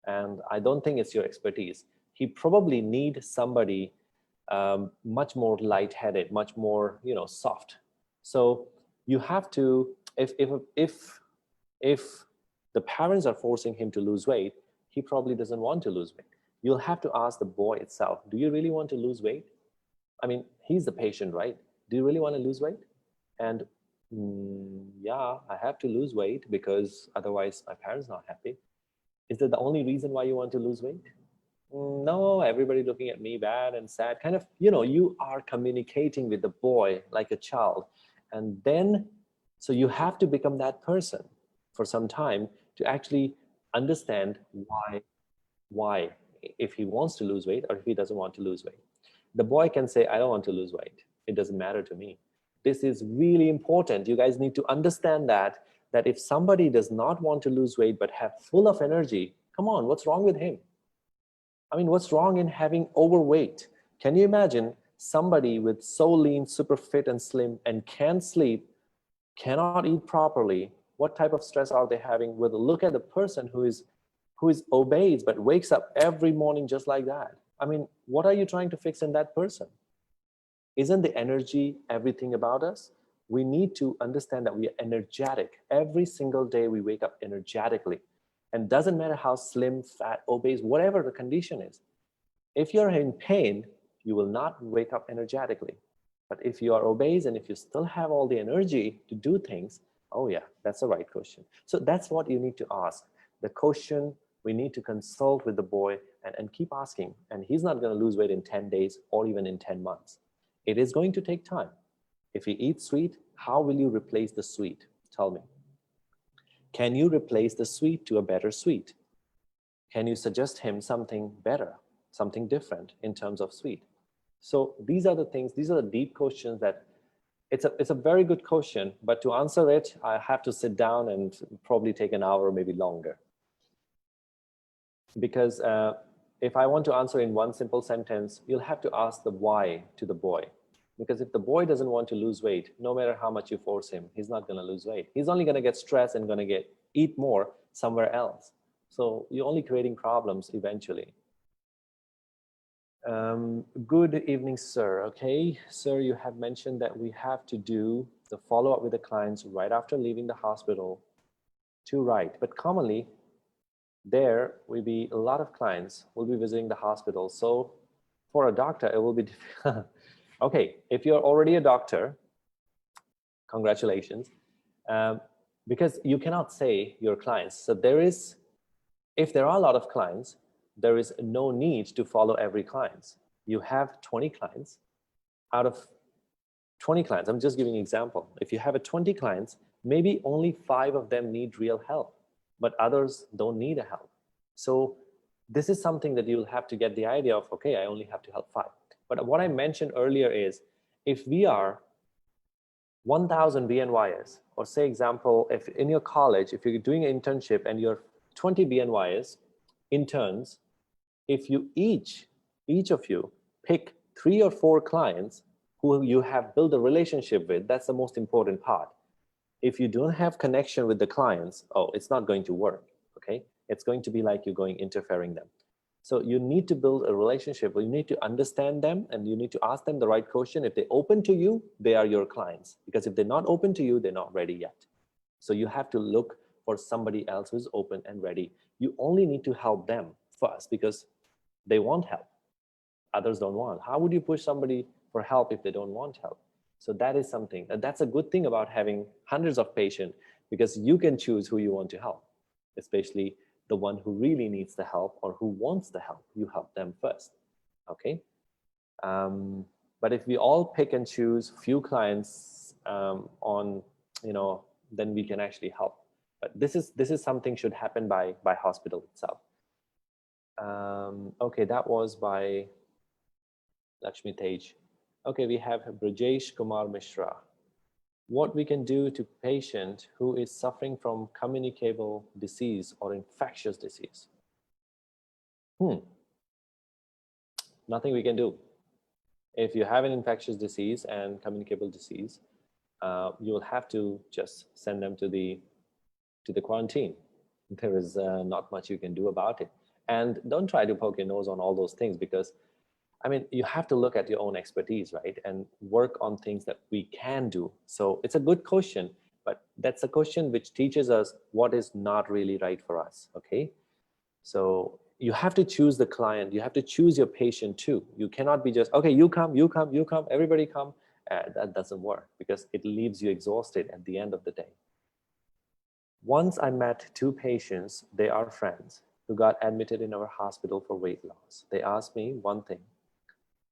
And I don't think it's your expertise. He probably needs somebody much more lightheaded, much more, soft. So you have to, if the parents are forcing him to lose weight, he probably doesn't want to lose weight. You'll have to ask the boy itself, do you really want to lose weight? I mean, he's the patient, right? Do you really want to lose weight? And yeah, I have to lose weight because otherwise my parents are not happy. Is that the only reason why you want to lose weight? No, everybody looking at me bad and sad. Kind of, you are communicating with the boy like a child. And then, so you have to become that person for some time to actually understand why, if he wants to lose weight or if he doesn't want to lose weight. The boy can say, I don't want to lose weight. It doesn't matter to me. This is really important. You guys need to understand that if somebody does not want to lose weight but have full of energy, come on, what's wrong with him? I mean, what's wrong in having overweight? Can you imagine somebody with so lean, super fit and slim and can't sleep, cannot eat properly? What type of stress are they having? With a look at the person who is obese but wakes up every morning just like that. I mean, what are you trying to fix in that person? Isn't the energy everything about us? We need to understand that we are energetic. Every single day we wake up energetically. And doesn't matter how slim, fat, obese, whatever the condition is. If you're in pain, you will not wake up energetically. But if you are obese and if you still have all the energy to do things, oh yeah, that's the right question. So that's what you need to ask. The question, we need to consult with the boy and keep asking. And he's not going to lose weight in 10 days or even in 10 months. It is going to take time. If he eats sweet, how will you replace the sweet? Tell me. Can you replace the sweet to a better sweet? Can you suggest him something better, something different in terms of sweet? So these are the things, these are the deep questions that it's a very good question, but to answer it, I have to sit down and probably take an hour or maybe longer. Because if I want to answer in one simple sentence, you'll have to ask the why to the boy. Because if the boy doesn't want to lose weight, no matter how much you force him, he's not going to lose weight. He's only going to get stressed and going to eat more somewhere else. So you're only creating problems eventually. Good evening, sir. Okay, sir, you have mentioned that we have to do the follow-up with the clients right after leaving the hospital to right. But commonly, there will be a lot of clients will be visiting the hospital. So for a doctor, it will be difficult. Okay, if you're already a doctor, congratulations, because you cannot say your clients. So if there are a lot of clients, there is no need to follow every client. You have 20 clients. Out of 20 clients, I'm just giving an example. If you have 20 clients, maybe only 5 of them need real help, but others don't need a help. So this is something that you'll have to get the idea of, okay, I only have to help 5. But what I mentioned earlier is, if we are 1,000 BNYs, or say example, if in your college, if you're doing an internship and you're 20 BNYs, interns, if you each of you pick 3 or 4 clients who you have built a relationship with, that's the most important part. If you don't have connection with the clients, oh, it's not going to work, okay? It's going to be like you're interfering them. So you need to build a relationship, you need to understand them, and you need to ask them the right question. If they're open to you, they are your clients, because if they're not open to you, they're not ready yet. So you have to look for somebody else who's open and ready. You only need to help them first because they want help. Others don't want. How would you push somebody for help if they don't want help? So that is something, and that's a good thing about having hundreds of patients, because you can choose who you want to help, especially the one who really needs the help or who wants the help. You help them first. Okay. But if we all pick and choose few clients on, then we can actually help. But this is something should happen by hospital itself. Okay, that was by Lakshmi Tej. Okay, we have Brajesh Kumar Mishra. What we can do to patient who is suffering from communicable disease or infectious disease? Nothing we can do. If you have an infectious disease and communicable disease, you will have to just send them to the quarantine. There is not much you can do about it. And don't try to poke your nose on all those things, because I mean, you have to look at your own expertise, right? And work on things that we can do. So it's a good question, but that's a question which teaches us what is not really right for us, okay? So you have to choose the client. You have to choose your patient too. You cannot be just, okay, you come, everybody come. That doesn't work, because it leaves you exhausted at the end of the day. Once I met two patients, they are friends, who got admitted in our hospital for weight loss. They asked me one thing.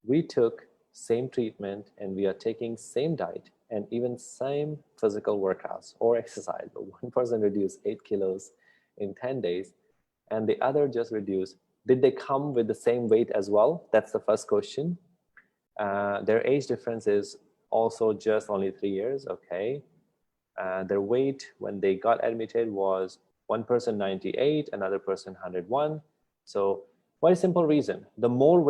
We took same treatment and we are taking same diet and even same physical workouts or exercise, but one person reduced 8 kilos in 10 days and the other just reduced. Did they come with the same weight as well? That's the first question. Their age difference is also just only 3 years, okay. Their weight when they got admitted was one person 98, another person 101. So very simple reason. The more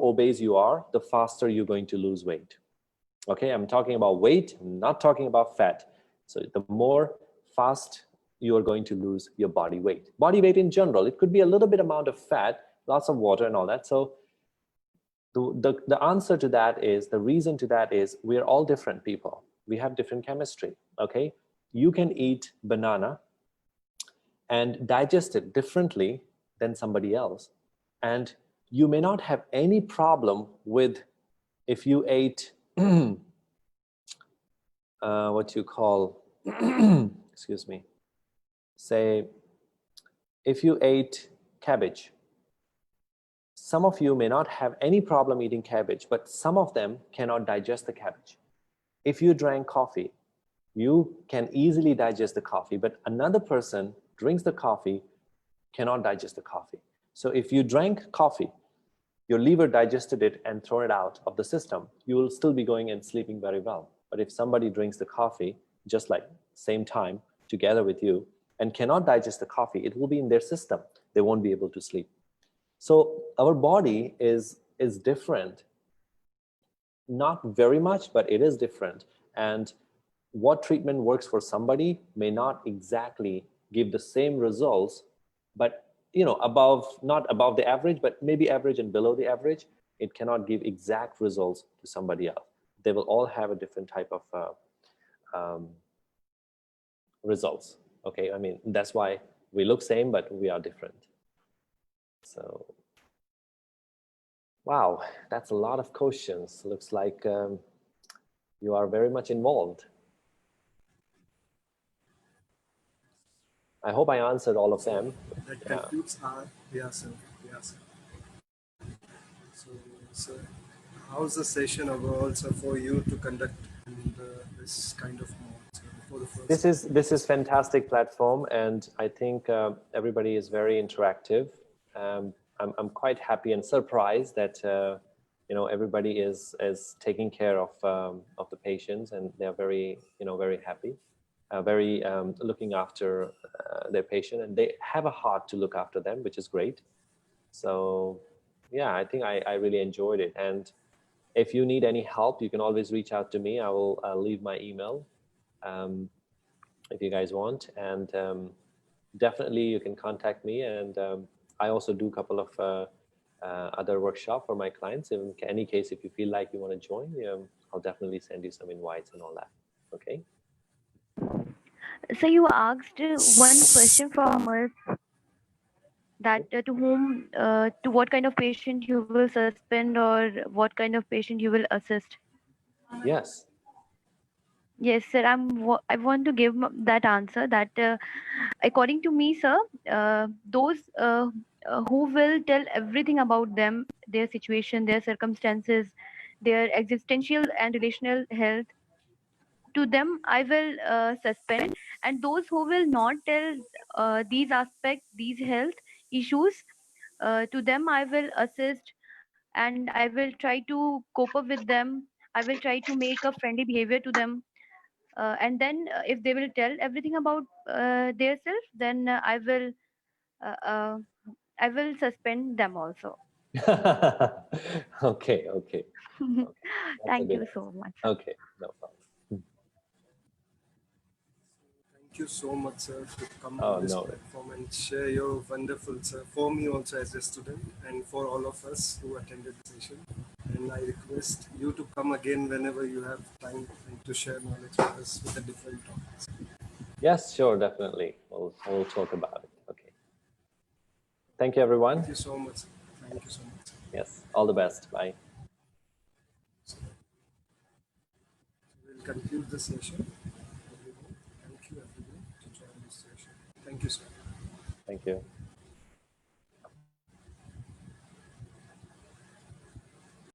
obese you are, the faster you're going to lose weight. Okay, I'm talking about weight, I'm not talking about fat. So the more fast you are going to lose your body weight. Body weight in general, it could be a little bit amount of fat, lots of water and all that. So the answer to that is, the reason to that is, we're all different people. We have different chemistry, okay? You can eat banana and digest it differently than somebody else. And you may not have any problem with if you ate what you call, excuse me, say, if you ate cabbage, some of you may not have any problem eating cabbage, but some of them cannot digest the cabbage. If you drank coffee, you can easily digest the coffee, but another person drinks the coffee, cannot digest the coffee. So if you drank coffee, your liver digested it and thrown it out of the system, you will still be going and sleeping very well. But if somebody drinks the coffee, just like same time together with you, and cannot digest the coffee, it will be in their system. They won't be able to sleep. So our body is different. Not very much, but it is different. And what treatment works for somebody may not exactly give the same results, but not above the average, but maybe average and below the average. It cannot give exact results to somebody else. They will all have a different type of results. Okay, I mean, that's why we look same, but we are different. So, wow, that's a lot of questions. Looks like you are very much involved. I hope I answered all of them. That concludes our Abbyasana. So, how's the session overall, sir, for you to conduct in this kind of mode? So before the first this is fantastic platform, and I think everybody is very interactive. I'm quite happy and surprised that everybody is taking care of the patients, and they're very very happy, very looking after their patient, and they have a heart to look after them, which is great. So yeah, I think I really enjoyed it. And if you need any help, you can always reach out to me. I'll leave my email if you guys want, and definitely you can contact me, and I also do a couple of other workshop for my clients. In any case, if you feel like you want to join, I'll definitely send you some invites and all that. Okay. So you asked one question from us, that to what kind of patient you will suspend or what kind of patient you will assist. Yes. Yes, sir. I want to give that answer. That according to me, sir, those who will tell everything about them, their situation, their circumstances, their existential and relational health, to them I will suspend. And those who will not tell these aspects, these health issues, to them I will assist, and I will try to cope up with them. I will try to make a friendly behavior to them. And then if they will tell everything about their self, then uh, uh, I will suspend them also. Okay, okay, okay. That's a Thank good you so answer. much. Okay, no problem. Thank you so much, sir, to come Oh, on this no. platform and share your wonderful, sir, for me also as a student and for all of us who attended the session. And I request you to come again whenever you have time and to share knowledge with us with a different topics. Yes, sure, definitely. We'll talk about it. Okay. Thank you, everyone. Thank you so much. Thank you so much. Yes, all the best. Bye. So we'll conclude the session. Thank you, everyone, to join this session. Thank you, sir. Thank you.